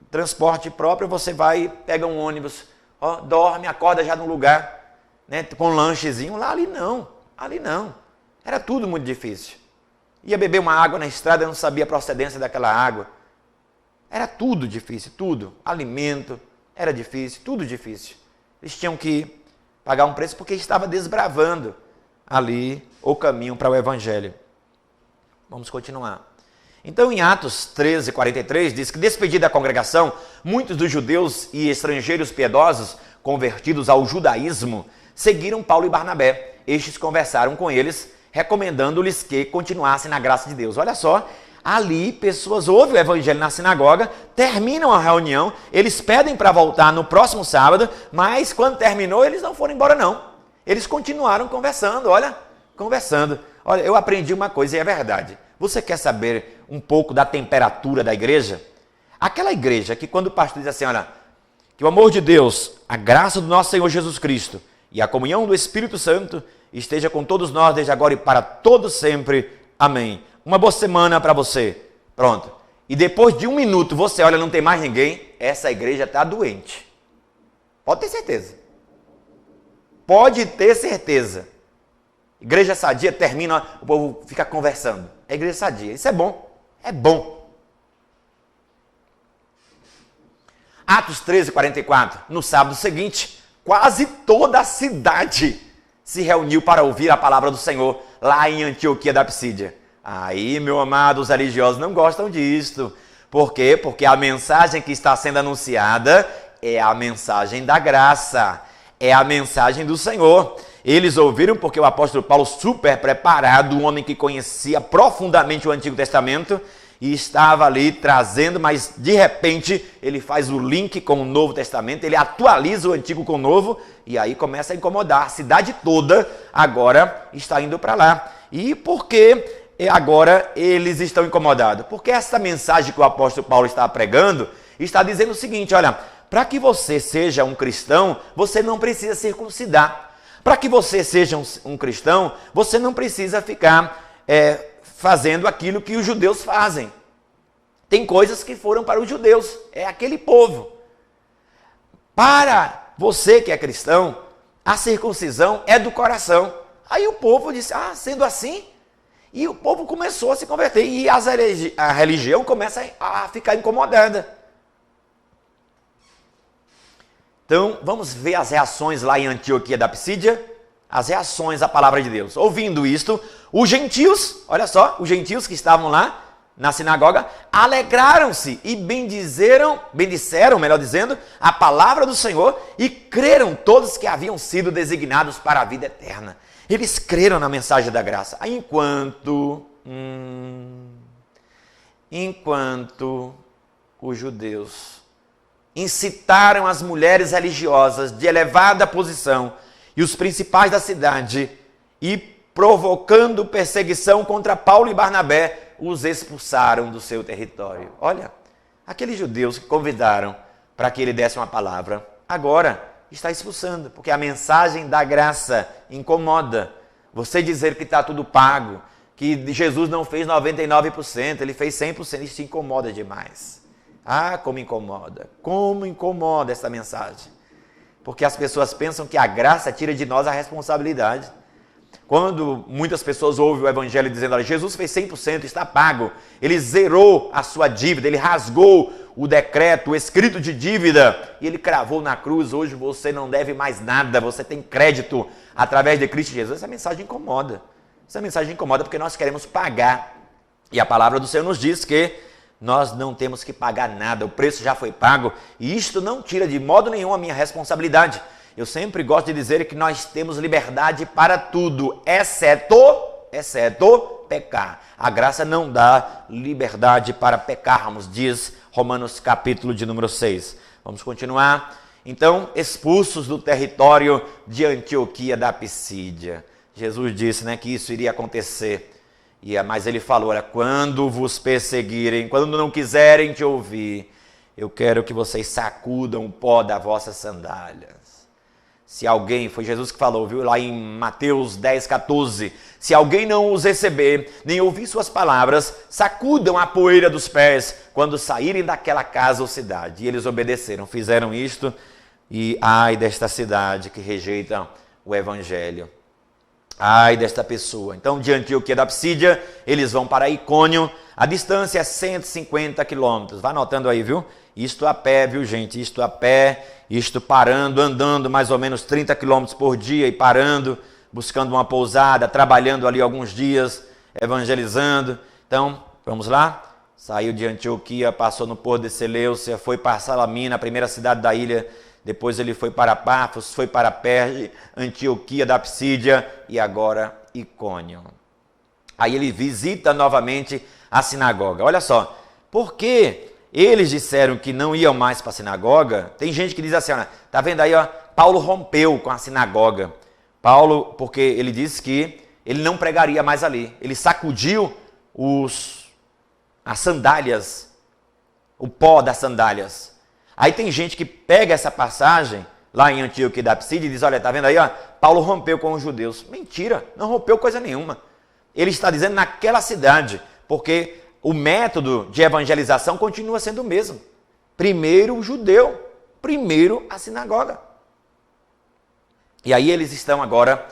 [SPEAKER 1] transporte próprio, você vai, pega um ônibus, dorme, acorda já num lugar, né, com um lanchezinho. Ali não. Era tudo muito difícil. Ia beber uma água na estrada, não sabia a procedência daquela água. Era tudo difícil, tudo. Alimento, era difícil, tudo difícil. Eles tinham que pagar um preço porque estava desbravando ali o caminho para o Evangelho. Vamos continuar. Então, em Atos 13, 43, diz que, despedida a congregação, muitos dos judeus e estrangeiros piedosos, convertidos ao judaísmo, seguiram Paulo e Barnabé. Estes conversaram com eles, recomendando-lhes que continuassem na graça de Deus. Olha só, ali pessoas ouvem o evangelho na sinagoga, terminam a reunião, eles pedem para voltar no próximo sábado, mas quando terminou, eles não foram embora não. Eles continuaram conversando, conversando. Olha, eu aprendi uma coisa e é verdade. Você quer saber um pouco da temperatura da igreja? Aquela igreja que quando o pastor diz assim, olha, que o amor de Deus, a graça do nosso Senhor Jesus Cristo e a comunhão do Espírito Santo esteja com todos nós desde agora e para todos sempre. Amém. Uma boa semana para você. Pronto. E depois de um minuto você olha, não tem mais ninguém, essa igreja está doente. Pode ter certeza. Pode ter certeza. Igreja sadia termina, o povo fica conversando. É igreja sadia. Isso é bom. É bom. Atos 13, 44. No sábado seguinte, quase toda a cidade se reuniu para ouvir a palavra do Senhor lá em Antioquia da Psídia. Aí, meu amado, os religiosos não gostam disso. Por quê? Porque a mensagem que está sendo anunciada é a mensagem da graça. É a mensagem do Senhor. Eles ouviram porque o apóstolo Paulo, super preparado, um homem que conhecia profundamente o Antigo Testamento, e estava ali trazendo, mas de repente ele faz o link com o Novo Testamento, ele atualiza o Antigo com o Novo, e aí começa a incomodar. A cidade toda agora está indo para lá. E por que agora eles estão incomodados? Porque essa mensagem que o apóstolo Paulo está pregando está dizendo o seguinte, olha, para que você seja um cristão, você não precisa circuncidar. Para que você seja um cristão, você não precisa ficar fazendo aquilo que os judeus fazem. Tem coisas que foram para os judeus, é aquele povo. Para você que é cristão, a circuncisão é do coração. Aí o povo disse, sendo assim, e o povo começou a se converter, e a religião começa a ficar incomodada. Então, vamos ver as reações lá em Antioquia da Psídia, as reações à palavra de Deus. Ouvindo isto, os gentios, olha só, os gentios que estavam lá na sinagoga, alegraram-se e bendizeram, melhor dizendo, a palavra do Senhor e creram todos que haviam sido designados para a vida eterna. Eles creram na mensagem da graça. Aí, enquanto os judeus incitaram as mulheres religiosas de elevada posição e os principais da cidade e provocando perseguição contra Paulo e Barnabé, os expulsaram do seu território. Olha, aqueles judeus que convidaram para que ele desse uma palavra, agora está expulsando, porque a mensagem da graça incomoda. Você dizer que está tudo pago, que Jesus não fez 99%, ele fez 100%, isso te incomoda demais. Como incomoda essa mensagem. Porque as pessoas pensam que a graça tira de nós a responsabilidade. Quando muitas pessoas ouvem o evangelho dizendo, olha, Jesus fez 100%, está pago, ele zerou a sua dívida, ele rasgou o decreto, o escrito de dívida, e ele cravou na cruz, hoje você não deve mais nada, você tem crédito através de Cristo Jesus. Essa mensagem incomoda. Essa mensagem incomoda porque nós queremos pagar. E a palavra do Senhor nos diz que nós não temos que pagar nada, o preço já foi pago, e isto não tira de modo nenhum a minha responsabilidade. Eu sempre gosto de dizer que nós temos liberdade para tudo, exceto pecar. A graça não dá liberdade para pecarmos, diz Romanos capítulo de número 6. Vamos continuar. Então, expulsos do território de Antioquia da Psídia. Jesus disse, que isso iria acontecer. Mas ele falou, olha, quando vos perseguirem, quando não quiserem te ouvir, eu quero que vocês sacudam o pó das vossas sandálias. Se alguém, foi Jesus que falou, viu, lá em Mateus 10, 14, se alguém não os receber, nem ouvir suas palavras, sacudam a poeira dos pés quando saírem daquela casa ou cidade. E eles obedeceram, fizeram isto, e ai desta cidade que rejeita o evangelho. Ai desta pessoa. Então, de Antioquia da Psídia, eles vão para Icônio, a distância é 150 quilômetros. Vai anotando aí, viu? Isto a pé, viu, gente? Isto a pé, isto parando, andando mais ou menos 30 quilômetros por dia e parando, buscando uma pousada, trabalhando ali alguns dias, evangelizando. Então, vamos lá? Saiu de Antioquia, passou no Porto de Seleucia, foi para Salamina, a primeira cidade da ilha. Depois ele foi para Pafos, foi para Perge, Antioquia da Psídia e agora Icônio. Aí ele visita novamente a sinagoga. Olha só, porque eles disseram que não iam mais para a sinagoga, tem gente que diz assim, olha, tá vendo aí, ó, Paulo rompeu com a sinagoga. Paulo, porque ele disse que ele não pregaria mais ali. Ele sacudiu as sandálias, o pó das sandálias. Aí tem gente que pega essa passagem lá em Antioquia da Psídia e diz, olha, tá vendo aí, ó, Paulo rompeu com os judeus. Mentira, não rompeu coisa nenhuma. Ele está dizendo naquela cidade, porque o método de evangelização continua sendo o mesmo. Primeiro o judeu, primeiro a sinagoga. E aí eles estão agora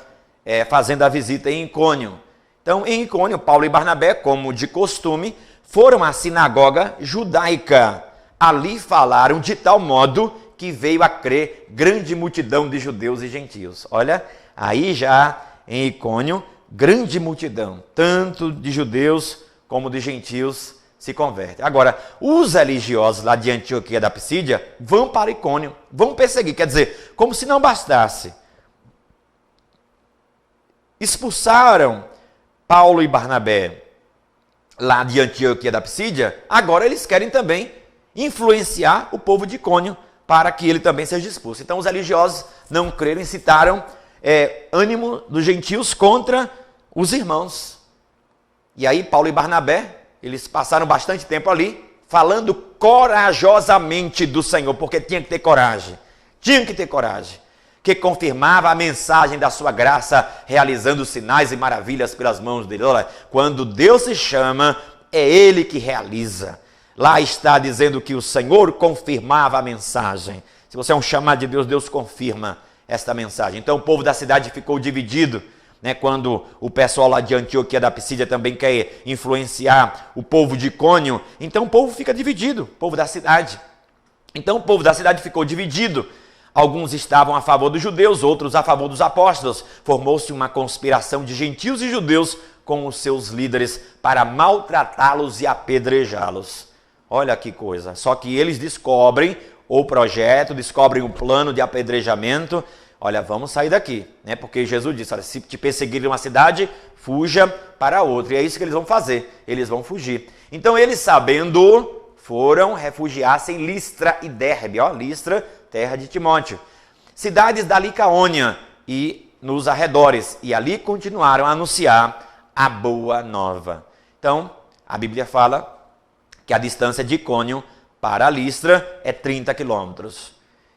[SPEAKER 1] fazendo a visita em Icônio. Então, em Icônio, Paulo e Barnabé, como de costume, foram à sinagoga judaica. Ali falaram de tal modo que veio a crer grande multidão de judeus e gentios. Olha, aí já em Icônio, grande multidão, tanto de judeus como de gentios, se converte. Agora, os religiosos lá de Antioquia da Psídia vão para Icônio, vão perseguir. Quer dizer, como se não bastasse. Expulsaram Paulo e Barnabé lá de Antioquia da Psídia, agora eles querem também influenciar o povo de Icônio para que ele também seja expulso. Então os religiosos não creram, incitaram ânimo dos gentios contra os irmãos. E aí Paulo e Barnabé, eles passaram bastante tempo ali, falando corajosamente do Senhor, porque tinha que ter coragem. Tinha que ter coragem. que confirmava a mensagem da sua graça, realizando sinais e maravilhas pelas mãos dele. Olha, quando Deus se chama, é Ele que realiza. Lá está dizendo que o Senhor confirmava a mensagem. Se você é um chamado de Deus, Deus confirma esta mensagem. Então o povo da cidade ficou dividido, né? Quando o pessoal lá de Antioquia da Pisídia também quer influenciar o povo de Icônio, então o povo fica dividido, o povo da cidade. Então o povo da cidade ficou dividido. Alguns estavam a favor dos judeus, outros a favor dos apóstolos. Formou-se uma conspiração de gentios e judeus com os seus líderes para maltratá-los e apedrejá-los. Olha que coisa. Só que eles descobrem o projeto, descobrem o plano de apedrejamento. Olha, vamos sair daqui, né? Porque Jesus disse, olha, se te perseguirem uma cidade, fuja para outra. E é isso que eles vão fazer, eles vão fugir. Então eles, sabendo, foram refugiar-se em Listra e Derbe. Ó, Listra, terra de Timóteo, cidades da Licaônia e nos arredores, e ali continuaram a anunciar a boa nova. Então, a Bíblia fala que a distância de Icônio para Listra é 30 quilômetros.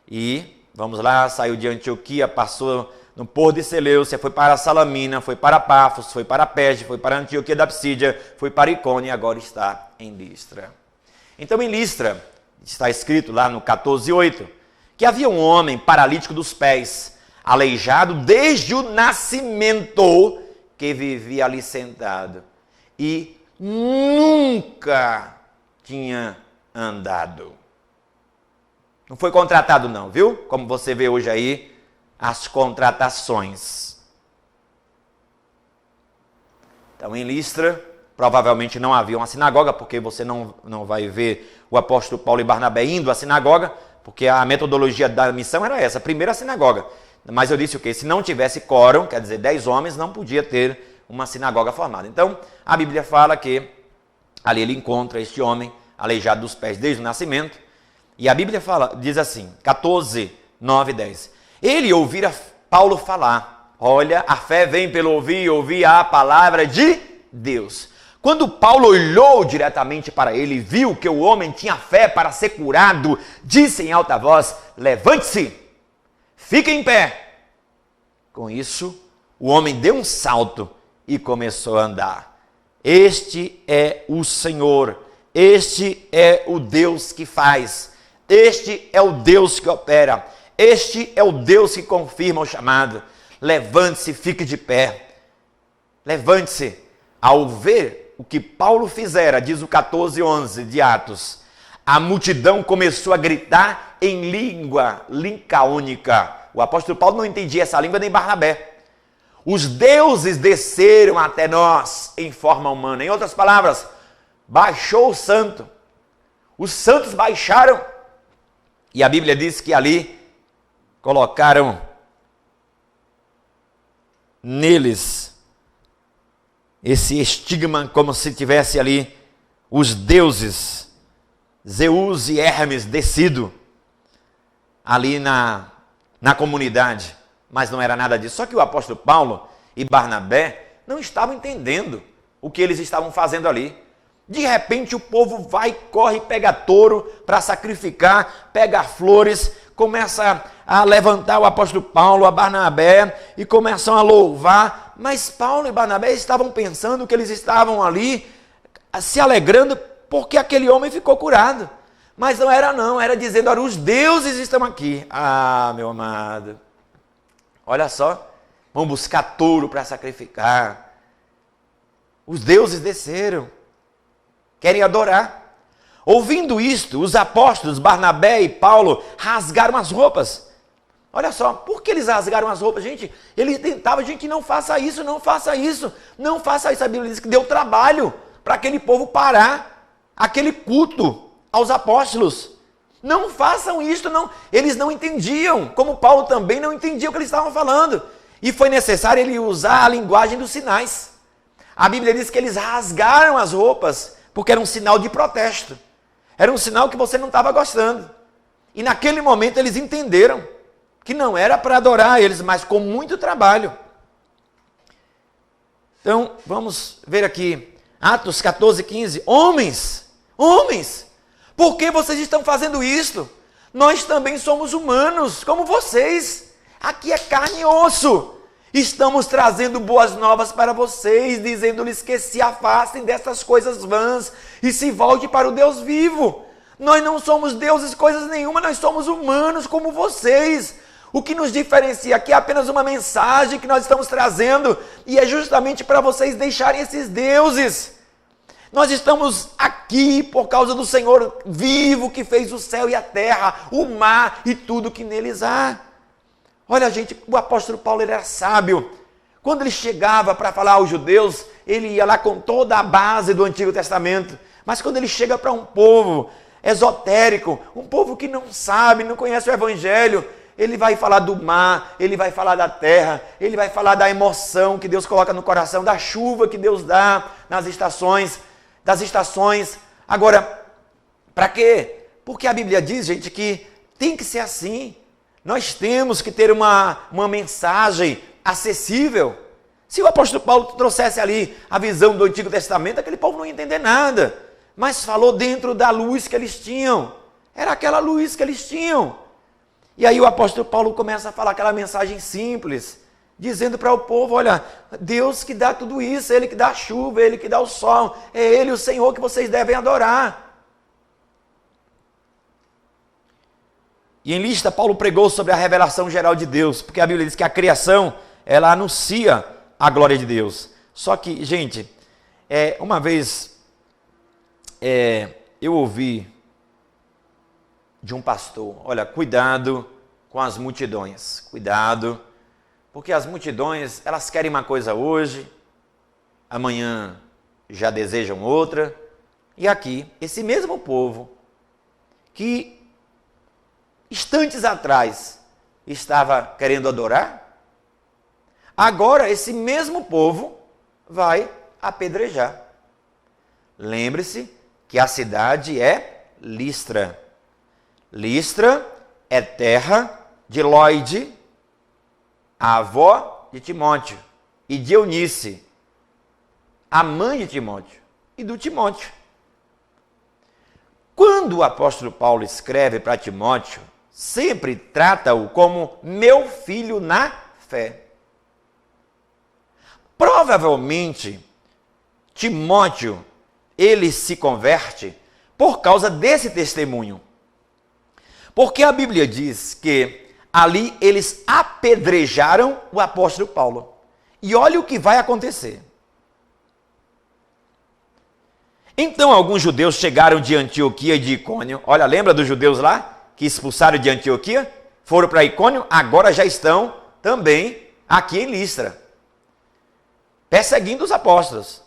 [SPEAKER 1] E, vamos lá, saiu de Antioquia, passou no Porto de Seleucia, foi para Salamina, foi para Pafos, foi para Perge, foi para Antioquia da Psídia, foi para Icônio e agora está em Listra. Então, em Listra, está escrito lá no 14:8, que havia um homem paralítico dos pés, aleijado desde o nascimento, que vivia ali sentado e nunca tinha andado. Não foi contratado não, viu? Como você vê hoje aí, as contratações. Então, em Listra, provavelmente não havia uma sinagoga, porque você não vai ver o apóstolo Paulo e Barnabé indo à sinagoga, porque a metodologia da missão era essa, primeiro a sinagoga. Mas eu disse o quê? Se não tivesse quórum, quer dizer, 10 homens, não podia ter uma sinagoga formada. Então, a Bíblia fala que ali ele encontra este homem aleijado dos pés desde o nascimento. E a Bíblia diz assim, 14:9 e 10. Ele ouvira Paulo falar. Olha, a fé vem pelo ouvir, ouvir a palavra de Deus. Quando Paulo olhou diretamente para ele e viu que o homem tinha fé para ser curado, disse em alta voz, levante-se, fique em pé. Com isso, o homem deu um salto e começou a andar. Este é o Senhor, este é o Deus que faz, este é o Deus que opera, este é o Deus que confirma o chamado. Levante-se, fique de pé. Levante-se. Ao ver o que Paulo fizera, diz o 14:11 de Atos, a multidão começou a gritar em língua licaônica. O apóstolo Paulo não entendia essa língua nem Barnabé. Os deuses desceram até nós em forma humana. Em outras palavras, baixou o santo. Os santos baixaram. E a Bíblia diz que ali colocaram neles esse estigma, como se tivesse ali os deuses, Zeus e Hermes, descido ali na comunidade. Mas não era nada disso. Só que o apóstolo Paulo e Barnabé não estavam entendendo o que eles estavam fazendo ali. De repente o povo vai, corre, pega touro para sacrificar, pega flores, começa a levantar o apóstolo Paulo, a Barnabé e começam a louvar. Mas Paulo e Barnabé estavam pensando que eles estavam ali se alegrando porque aquele homem ficou curado. Mas não era não, era dizendo, olha, os deuses estão aqui. Ah, meu amado, olha só, vão buscar touro para sacrificar. Os deuses desceram, querem adorar. Ouvindo isto, os apóstolos Barnabé e Paulo rasgaram as roupas. Olha só, por que eles rasgaram as roupas? Gente, eles tentavam, gente, não faça isso, não faça isso, não faça isso. A Bíblia diz que deu trabalho para aquele povo parar aquele culto aos apóstolos. Não façam isso, não. Eles não entendiam, como Paulo também não entendia o que eles estavam falando. E foi necessário ele usar a linguagem dos sinais. A Bíblia diz que eles rasgaram as roupas, porque era um sinal de protesto. Era um sinal que você não estava gostando. E naquele momento eles entenderam que não era para adorar eles, mas com muito trabalho. Então, vamos ver aqui, Atos 14:15. Homens, por que vocês estão fazendo isso? Nós também somos humanos, como vocês. aqui é carne e osso. Estamos trazendo boas novas para vocês, dizendo-lhes que se afastem dessas coisas vãs e se volte para o Deus vivo. Nós não somos deuses coisas nenhuma, nós somos humanos como vocês. O que nos diferencia aqui é apenas uma mensagem que nós estamos trazendo e é justamente para vocês deixarem esses deuses. Nós estamos aqui por causa do Senhor vivo que fez o céu e a terra, o mar e tudo que neles há. Olha, gente, o apóstolo Paulo ele era sábio. Quando ele chegava para falar aos judeus, ele ia lá com toda a base do Antigo Testamento. Mas quando ele chega para um povo esotérico, um povo que não sabe, não conhece o Evangelho, ele vai falar do mar, ele vai falar da terra, ele vai falar da emoção que Deus coloca no coração, da chuva que Deus dá nas estações, das estações. Agora, para quê? Porque a Bíblia diz, gente, que tem que ser assim. Nós temos que ter uma mensagem acessível. Se o apóstolo Paulo trouxesse ali a visão do Antigo Testamento, aquele povo não ia entender nada. Mas falou dentro da luz que eles tinham. Era aquela luz que eles tinham. E aí o apóstolo Paulo começa a falar aquela mensagem simples, dizendo para o povo, olha, Deus que dá tudo isso, Ele que dá a chuva, Ele que dá o sol, é Ele o Senhor que vocês devem adorar. E em Listra, Paulo pregou sobre a revelação geral de Deus, porque a Bíblia diz que a criação, ela anuncia a glória de Deus. Só que, gente, uma vez eu ouvi de um pastor, olha, cuidado com as multidões, cuidado, porque as multidões, elas querem uma coisa hoje, amanhã já desejam outra, e aqui, esse mesmo povo, que instantes atrás estava querendo adorar, agora esse mesmo povo vai apedrejar. Lembre-se que a cidade é Listra. Listra é terra de Lóide, a avó de Timóteo, e de Eunice, a mãe de Timóteo, e do Timóteo. Quando o apóstolo Paulo escreve para Timóteo, sempre trata-o como meu filho na fé. Provavelmente, Timóteo, ele se converte por causa desse testemunho. Porque a Bíblia diz que ali eles apedrejaram o apóstolo Paulo. E olha o que vai acontecer. Então alguns judeus chegaram de Antioquia e de Icônio. Olha, lembra dos judeus lá que expulsaram de Antioquia? Foram para Icônio, agora já estão também aqui em Listra, perseguindo os apóstolos.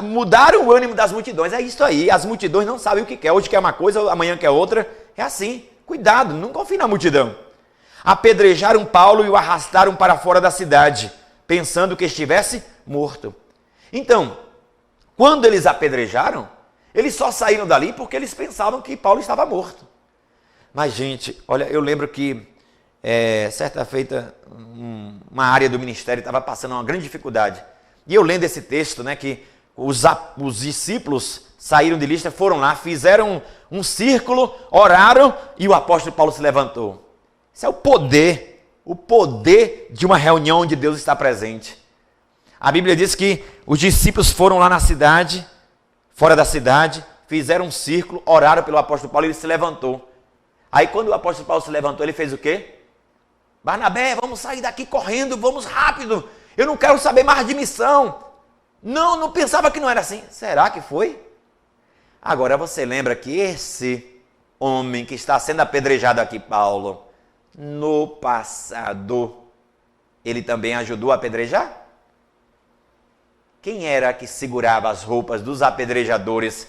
[SPEAKER 1] Mudaram o ânimo das multidões. É isso aí, as multidões não sabem o que quer. Hoje quer uma coisa, amanhã quer outra. É assim, cuidado, não confie na multidão. Apedrejaram Paulo e o arrastaram para fora da cidade, pensando que estivesse morto. Então, quando eles apedrejaram, eles só saíram dali porque eles pensavam que Paulo estava morto. Mas, gente, olha, eu lembro que certa feita, uma área do ministério estava passando uma grande dificuldade. E eu lendo esse texto, né, que os discípulos saíram de Listra, foram lá, fizeram um círculo, oraram e o apóstolo Paulo se levantou. Isso é o poder de uma reunião onde Deus está presente. A Bíblia diz que os discípulos foram lá na cidade, fora da cidade, fizeram um círculo, oraram pelo apóstolo Paulo e ele se levantou. Aí quando o apóstolo Paulo se levantou, ele fez o quê? Barnabé, vamos sair daqui correndo, vamos rápido. Eu não quero saber mais de missão. Não pensava que não era assim. Será que foi? Agora você lembra que esse homem que está sendo apedrejado aqui, Paulo, no passado, ele também ajudou a apedrejar? Quem era que segurava as roupas dos apedrejadores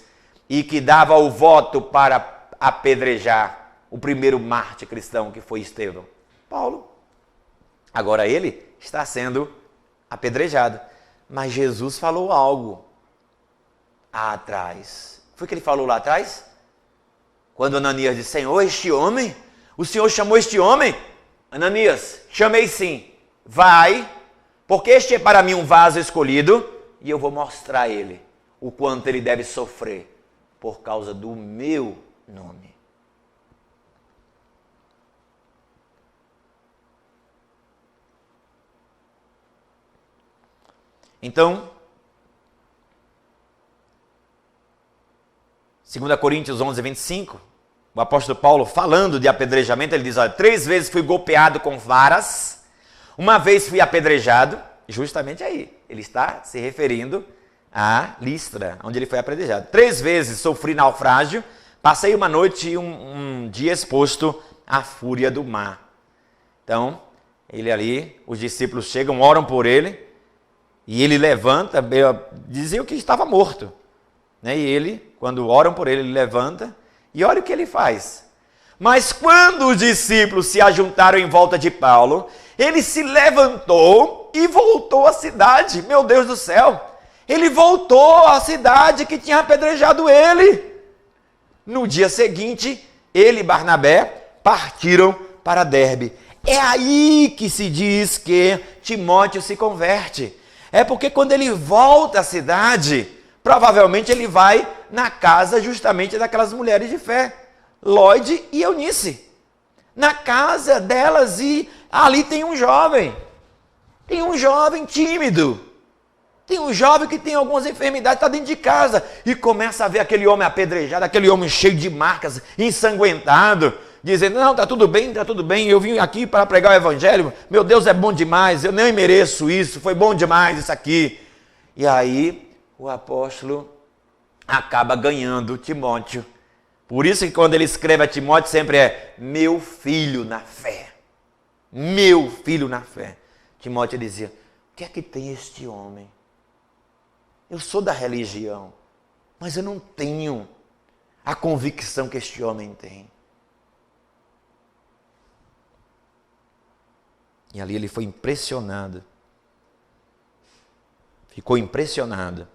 [SPEAKER 1] e que dava o voto para apedrejar o primeiro mártir cristão que foi Estevão? Paulo. Agora ele está sendo apedrejado. Mas Jesus falou algo atrás. Foi o que ele falou lá atrás? Quando Ananias disse, Senhor, este homem? O Senhor chamou este homem? Ananias, chamei sim. Vai, porque este é para mim um vaso escolhido e eu vou mostrar a ele o quanto ele deve sofrer por causa do meu nome. Então, 2 Coríntios 11, 25, o apóstolo Paulo, falando de apedrejamento, ele diz, olha, 3 vezes fui golpeado com varas, uma vez fui apedrejado, justamente aí, ele está se referindo a Listra, onde ele foi apedrejado. 3 vezes sofri naufrágio, passei uma noite e um dia exposto à fúria do mar. Então, ele ali, os discípulos chegam, oram por ele, e ele levanta, diziam que estava morto. Né? E ele, quando oram por ele, ele levanta, e olha o que ele faz. Mas quando os discípulos se ajuntaram em volta de Paulo, ele se levantou e voltou à cidade. Meu Deus do céu! Ele voltou à cidade que tinha apedrejado ele. No dia seguinte, ele e Barnabé partiram para Derbe. É aí que se diz que Timóteo se converte. É porque quando ele volta à cidade, provavelmente ele vai na casa justamente daquelas mulheres de fé, Lóide e Eunice. Na casa delas, e ali tem um jovem tímido. Tem um jovem que tem algumas enfermidades, está dentro de casa e começa a ver aquele homem apedrejado, aquele homem cheio de marcas, ensanguentado, dizendo, não, está tudo bem, eu vim aqui para pregar o evangelho, meu Deus é bom demais, eu nem mereço isso, foi bom demais isso aqui. E aí o apóstolo acaba ganhando Timóteo. Por isso que quando ele escreve a Timóteo sempre é meu filho na fé. Meu filho na fé. Timóteo dizia, o que é que tem este homem? Eu sou da religião, mas eu não tenho a convicção que este homem tem. E ali ele foi impressionado. Ficou impressionado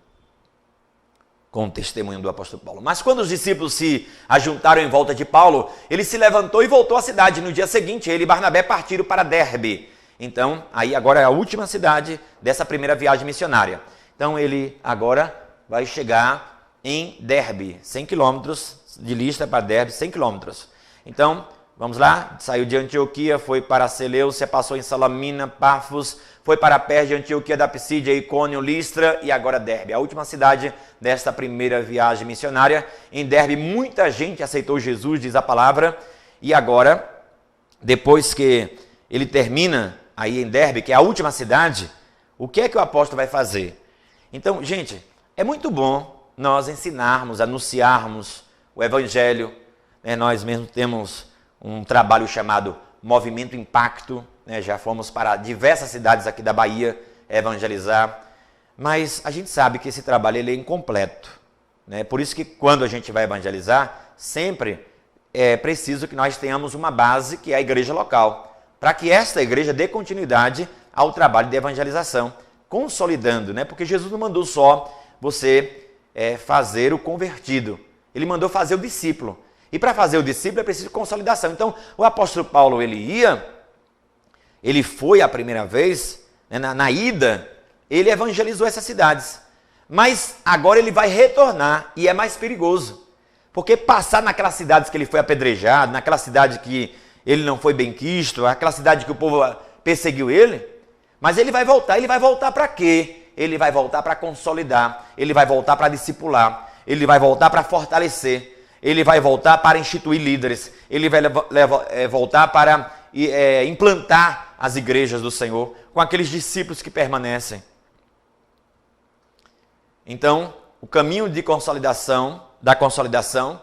[SPEAKER 1] com o testemunho do apóstolo Paulo. Mas quando os discípulos se ajuntaram em volta de Paulo, ele se levantou e voltou à cidade. No dia seguinte, ele e Barnabé partiram para Derbe. Então, aí agora é a última cidade dessa primeira viagem missionária. Então, ele agora vai chegar em Derbe, 100 quilômetros, de Listra para Derbe, 100 quilômetros. Então, vamos lá, saiu de Antioquia, foi para Seleucia, passou em Salamina, Pafos, foi para Perge, Antioquia da Psídia, Icônio, Listra e agora Derbe, a última cidade desta primeira viagem missionária. Em Derbe, muita gente aceitou Jesus, diz a palavra, e agora, depois que ele termina aí em Derbe, que é a última cidade, o que é que o apóstolo vai fazer? Então, gente, é muito bom nós ensinarmos, anunciarmos o evangelho, né? Nós mesmos temos um trabalho chamado Movimento Impacto, né? Já fomos para diversas cidades aqui da Bahia evangelizar, mas a gente sabe que esse trabalho ele é incompleto, né? Por isso que quando a gente vai evangelizar, sempre é preciso que nós tenhamos uma base que é a igreja local, para que esta igreja dê continuidade ao trabalho de evangelização, consolidando, né? Porque Jesus não mandou só você fazer o convertido, ele mandou fazer o discípulo. E para fazer o discípulo é preciso consolidação. Então, o apóstolo Paulo, ele foi a primeira vez, né, na ida, ele evangelizou essas cidades. Mas agora ele vai retornar e é mais perigoso. Porque passar naquelas cidades que ele foi apedrejado, naquela cidade que ele não foi benquisto, aquela cidade que o povo perseguiu ele, mas ele vai voltar para quê? Ele vai voltar para consolidar, ele vai voltar para discipular, ele vai voltar para fortalecer, ele vai voltar para instituir líderes, ele vai voltar para implantar as igrejas do Senhor com aqueles discípulos que permanecem. Então, o caminho de consolidação, da consolidação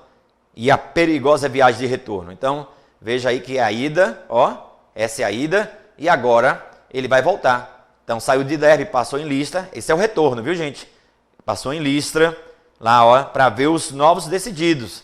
[SPEAKER 1] e a perigosa viagem de retorno. Então, veja aí que é a ida, ó, essa é a ida, e agora ele vai voltar. Então, saiu de Derbe, passou em Listra, esse é o retorno, viu gente? Passou em Listra, lá ó, para ver os novos decididos.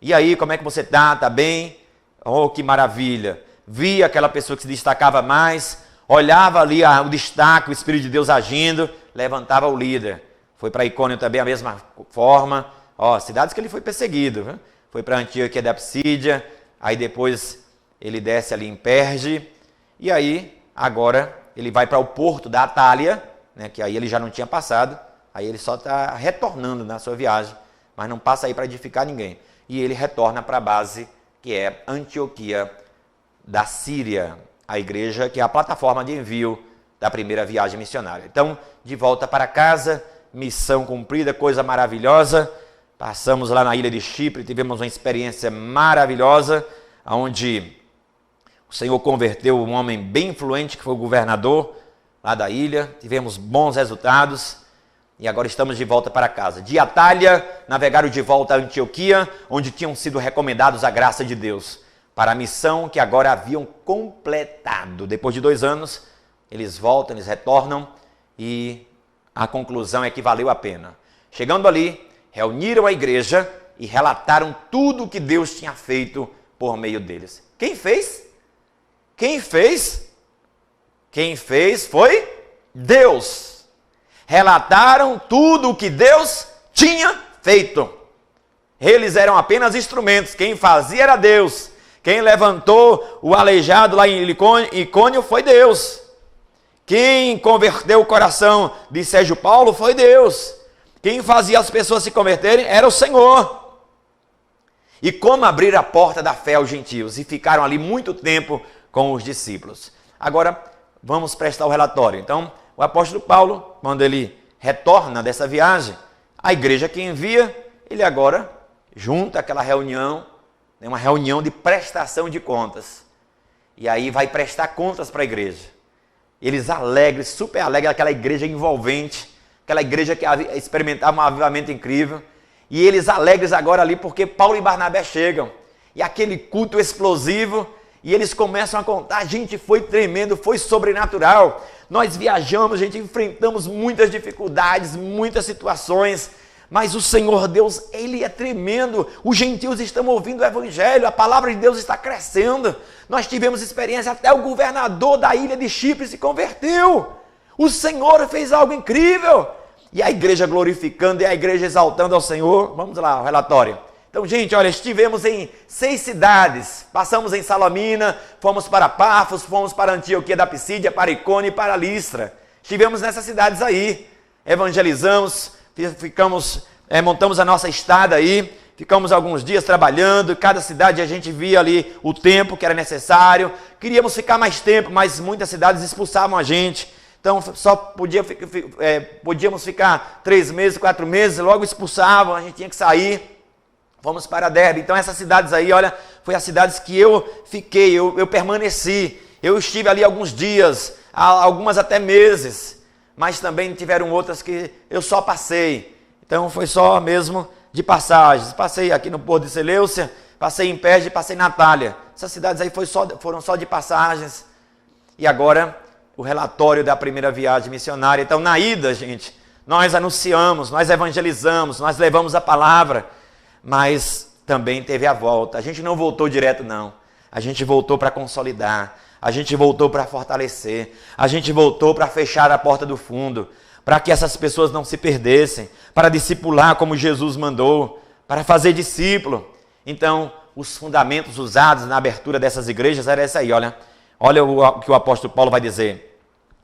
[SPEAKER 1] E aí, como é que você tá? Tá bem? Oh, que maravilha! Via aquela pessoa que se destacava mais, olhava ali o destaque, o Espírito de Deus agindo, levantava o líder. Foi para Icônio também a mesma forma. Ó, cidades que ele foi perseguido, viu? Foi para Antioquia da Psídia, aí depois ele desce ali em Perge, e aí agora ele vai para o porto da Atália, né, que aí ele já não tinha passado, aí ele só está retornando na sua viagem, mas não passa aí para edificar ninguém. E ele retorna para a base, que é Antioquia da Síria, a igreja que é a plataforma de envio da primeira viagem missionária. Então, de volta para casa, missão cumprida, coisa maravilhosa. Passamos lá na ilha de Chipre, tivemos uma experiência maravilhosa, onde o Senhor converteu um homem bem influente, que foi o governador lá da ilha. Tivemos bons resultados e agora estamos de volta para casa. De Atalha, navegaram de volta a Antioquia, onde tinham sido recomendados a graça de Deus para a missão que agora haviam completado. Depois de 2 anos, eles voltam, eles retornam e a conclusão é que valeu a pena. Chegando ali, reuniram a igreja e relataram tudo o que Deus tinha feito por meio deles. Quem fez? Quem fez? Quem fez foi Deus. Relataram tudo o que Deus tinha feito. Eles eram apenas instrumentos. Quem fazia era Deus. Quem levantou o aleijado lá em Icônio foi Deus. Quem converteu o coração de Sérgio Paulo foi Deus. Quem fazia as pessoas se converterem era o Senhor. E como abrir a porta da fé aos gentios? E ficaram ali muito tempo com os discípulos. Agora, vamos prestar o relatório. Então, o apóstolo Paulo, quando ele retorna dessa viagem, a igreja que envia, ele agora junta aquela reunião, uma reunião de prestação de contas. E aí vai prestar contas para a igreja. Eles alegres, super alegres, aquela igreja envolvente, aquela igreja que experimentava um avivamento incrível. E eles alegres agora ali porque Paulo e Barnabé chegam. E aquele culto explosivo, e eles começam a contar, gente, foi tremendo, foi sobrenatural. Nós viajamos, gente, enfrentamos muitas dificuldades, muitas situações, mas o Senhor Deus, Ele é tremendo. Os gentios estão ouvindo o Evangelho, a palavra de Deus está crescendo. Nós tivemos experiência, até o governador da ilha de Chipre se converteu. O Senhor fez algo incrível. E a igreja glorificando e a igreja exaltando ao Senhor. Vamos lá, o relatório. Então, gente, olha, estivemos em 6 cidades. Passamos em Salamina, fomos para Pafos, fomos para Antioquia da Pisídia, para Icônio e para Listra. Estivemos nessas cidades aí. Evangelizamos, montamos a nossa estada aí. Ficamos alguns dias trabalhando, cada cidade a gente via ali o tempo que era necessário. Queríamos ficar mais tempo, mas muitas cidades expulsavam a gente. Então só podíamos ficar 3 meses, 4 meses, logo expulsavam, a gente tinha que sair. Fomos para Derbe. Então essas cidades aí, olha, foi as cidades que eu fiquei, eu permaneci. Eu estive ali alguns dias, algumas até meses, mas também tiveram outras que eu só passei. Então foi só mesmo de passagens. Passei aqui no Porto de Seleucia, passei em Perge e passei na Atalha. Essas cidades aí foram só de passagens. E agora o relatório da primeira viagem missionária. Então na ida, gente, nós anunciamos, nós evangelizamos, nós levamos a palavra, mas também teve a volta. A gente não voltou direto não. A gente voltou para consolidar, a gente voltou para fortalecer, a gente voltou para fechar a porta do fundo, para que essas pessoas não se perdessem, para discipular como Jesus mandou, para fazer discípulo. Então, os fundamentos usados na abertura dessas igrejas era essa aí, olha o que o apóstolo Paulo vai dizer.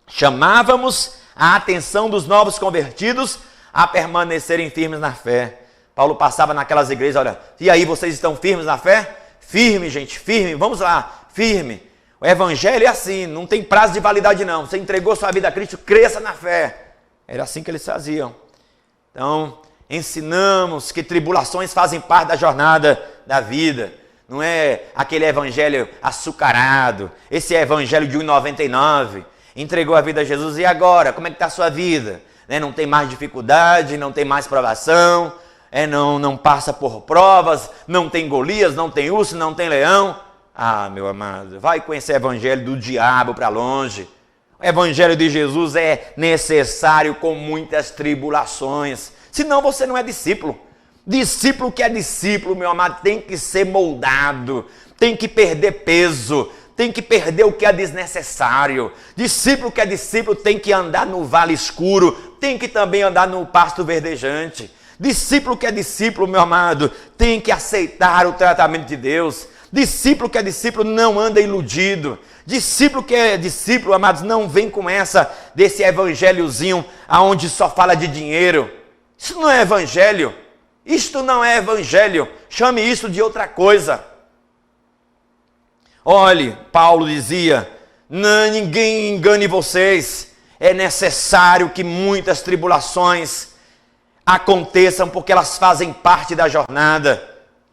[SPEAKER 1] Chamávamos a atenção dos novos convertidos a permanecerem firmes na fé. Paulo passava naquelas igrejas, olha, e aí, vocês estão firmes na fé? Firme, gente, firme, vamos lá, firme. O evangelho é assim, não tem prazo de validade não. Você entregou sua vida a Cristo, cresça na fé. Era assim que eles faziam. Então, ensinamos que tribulações fazem parte da jornada da vida. Não é aquele evangelho açucarado, esse é evangelho de 1,99. Entregou a vida a Jesus, e agora? Como é que está a sua vida? Não tem mais dificuldade, não tem mais provação, não passa por provas, não tem Golias, não tem urso, não tem leão. Ah, meu amado, vai com esse evangelho do diabo para longe. O evangelho de Jesus é necessário com muitas tribulações. Senão você não é discípulo. Discípulo que é discípulo, meu amado, tem que ser moldado, tem que perder peso, tem que perder o que é desnecessário. Discípulo que é discípulo tem que andar no vale escuro, tem que também andar no pasto verdejante. Discípulo que é discípulo, meu amado, tem que aceitar o tratamento de Deus. Discípulo que é discípulo não anda iludido. Discípulo que é discípulo, amados, não vem com essa desse evangelhozinho aonde só fala de dinheiro. Isso não é evangelho. Isto não é evangelho. Chame isso de outra coisa. Olhe, Paulo dizia, ninguém engane vocês. É necessário que muitas tribulações aconteçam, porque elas fazem parte da jornada.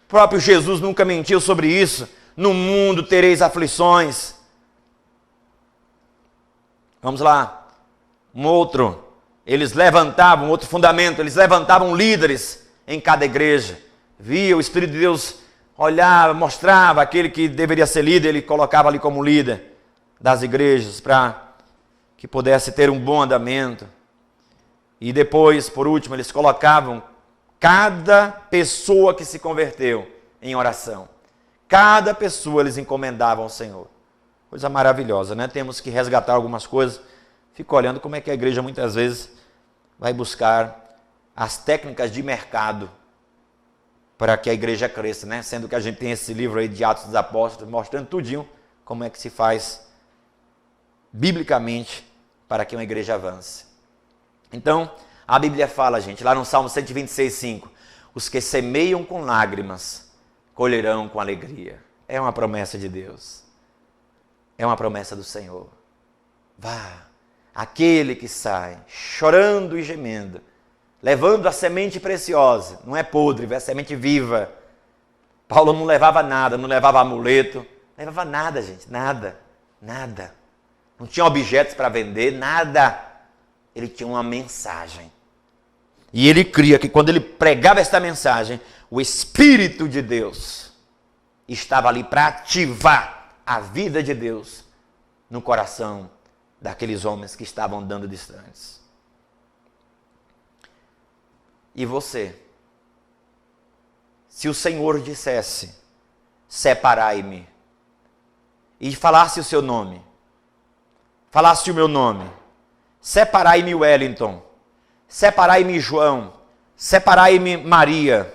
[SPEAKER 1] O próprio Jesus nunca mentiu sobre isso. No mundo tereis aflições. Vamos lá. Outro fundamento, eles levantavam líderes em cada igreja. Via o Espírito de Deus, olhava, mostrava aquele que deveria ser líder, ele colocava ali como líder das igrejas, para que pudesse ter um bom andamento. E depois, por último, eles colocavam cada pessoa que se converteu em oração. Cada pessoa eles encomendavam ao Senhor. Coisa maravilhosa, né? Temos que resgatar algumas coisas. Fico olhando como é que a igreja muitas vezes vai buscar as técnicas de mercado para que a igreja cresça, né? Sendo que a gente tem esse livro aí de Atos dos Apóstolos, mostrando tudinho como é que se faz biblicamente para que uma igreja avance. Então, a Bíblia fala, gente, lá no Salmo 126:5, os que semeiam com lágrimas colherão com alegria. É uma promessa de Deus. É uma promessa do Senhor. Vá, aquele que sai chorando e gemendo, levando a semente preciosa, não é podre, é semente viva. Paulo não levava nada, não levava amuleto, não levava nada, gente, nada. Não tinha objetos para vender, nada. Ele tinha uma mensagem. E ele cria que quando ele pregava esta mensagem, o Espírito de Deus estava ali para ativar a vida de Deus no coração daqueles homens que estavam andando distantes. E você? Se o Senhor dissesse, separai-me, e falasse o seu nome, falasse o meu nome, separai-me Wellington, separai-me João, separai-me Maria,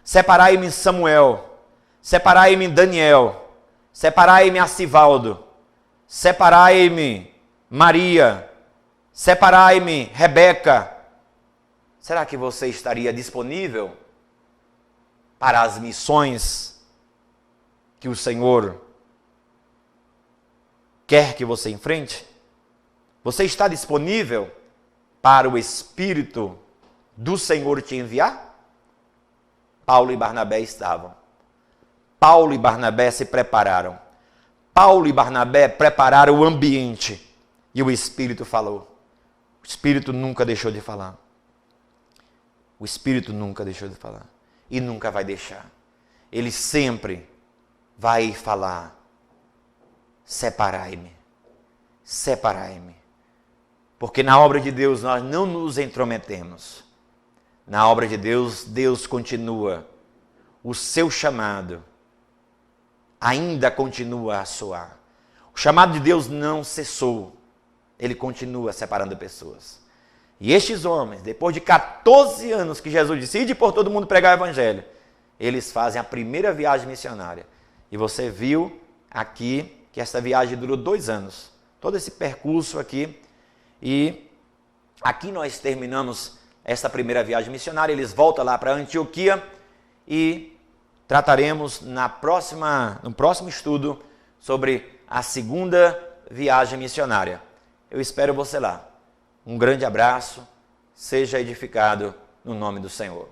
[SPEAKER 1] separai-me Samuel, separai-me Daniel, separai-me Acivaldo, separai-me Maria, separai-me Rebeca. Será que você estaria disponível para as missões que o Senhor quer que você enfrente? Você está disponível para o Espírito do Senhor te enviar? Paulo e Barnabé estavam. Paulo e Barnabé se prepararam. Paulo e Barnabé prepararam o ambiente. E o Espírito falou. O Espírito nunca deixou de falar. O Espírito nunca deixou de falar. E nunca vai deixar. Ele sempre vai falar. Separai-me. Separai-me. Porque na obra de Deus nós não nos intrometemos. Na obra de Deus, Deus continua. O seu chamado ainda continua a soar. O chamado de Deus não cessou. Ele continua separando pessoas. E estes homens, depois de 14 anos que Jesus disse, ide por todo mundo pregar o evangelho, eles fazem a primeira viagem missionária. E você viu aqui que essa viagem durou 2 anos. Todo esse percurso aqui. E aqui nós terminamos essa primeira viagem missionária. Eles voltam lá para Antioquia e trataremos no próximo estudo sobre a segunda viagem missionária. Eu espero você lá. Um grande abraço, seja edificado no nome do Senhor.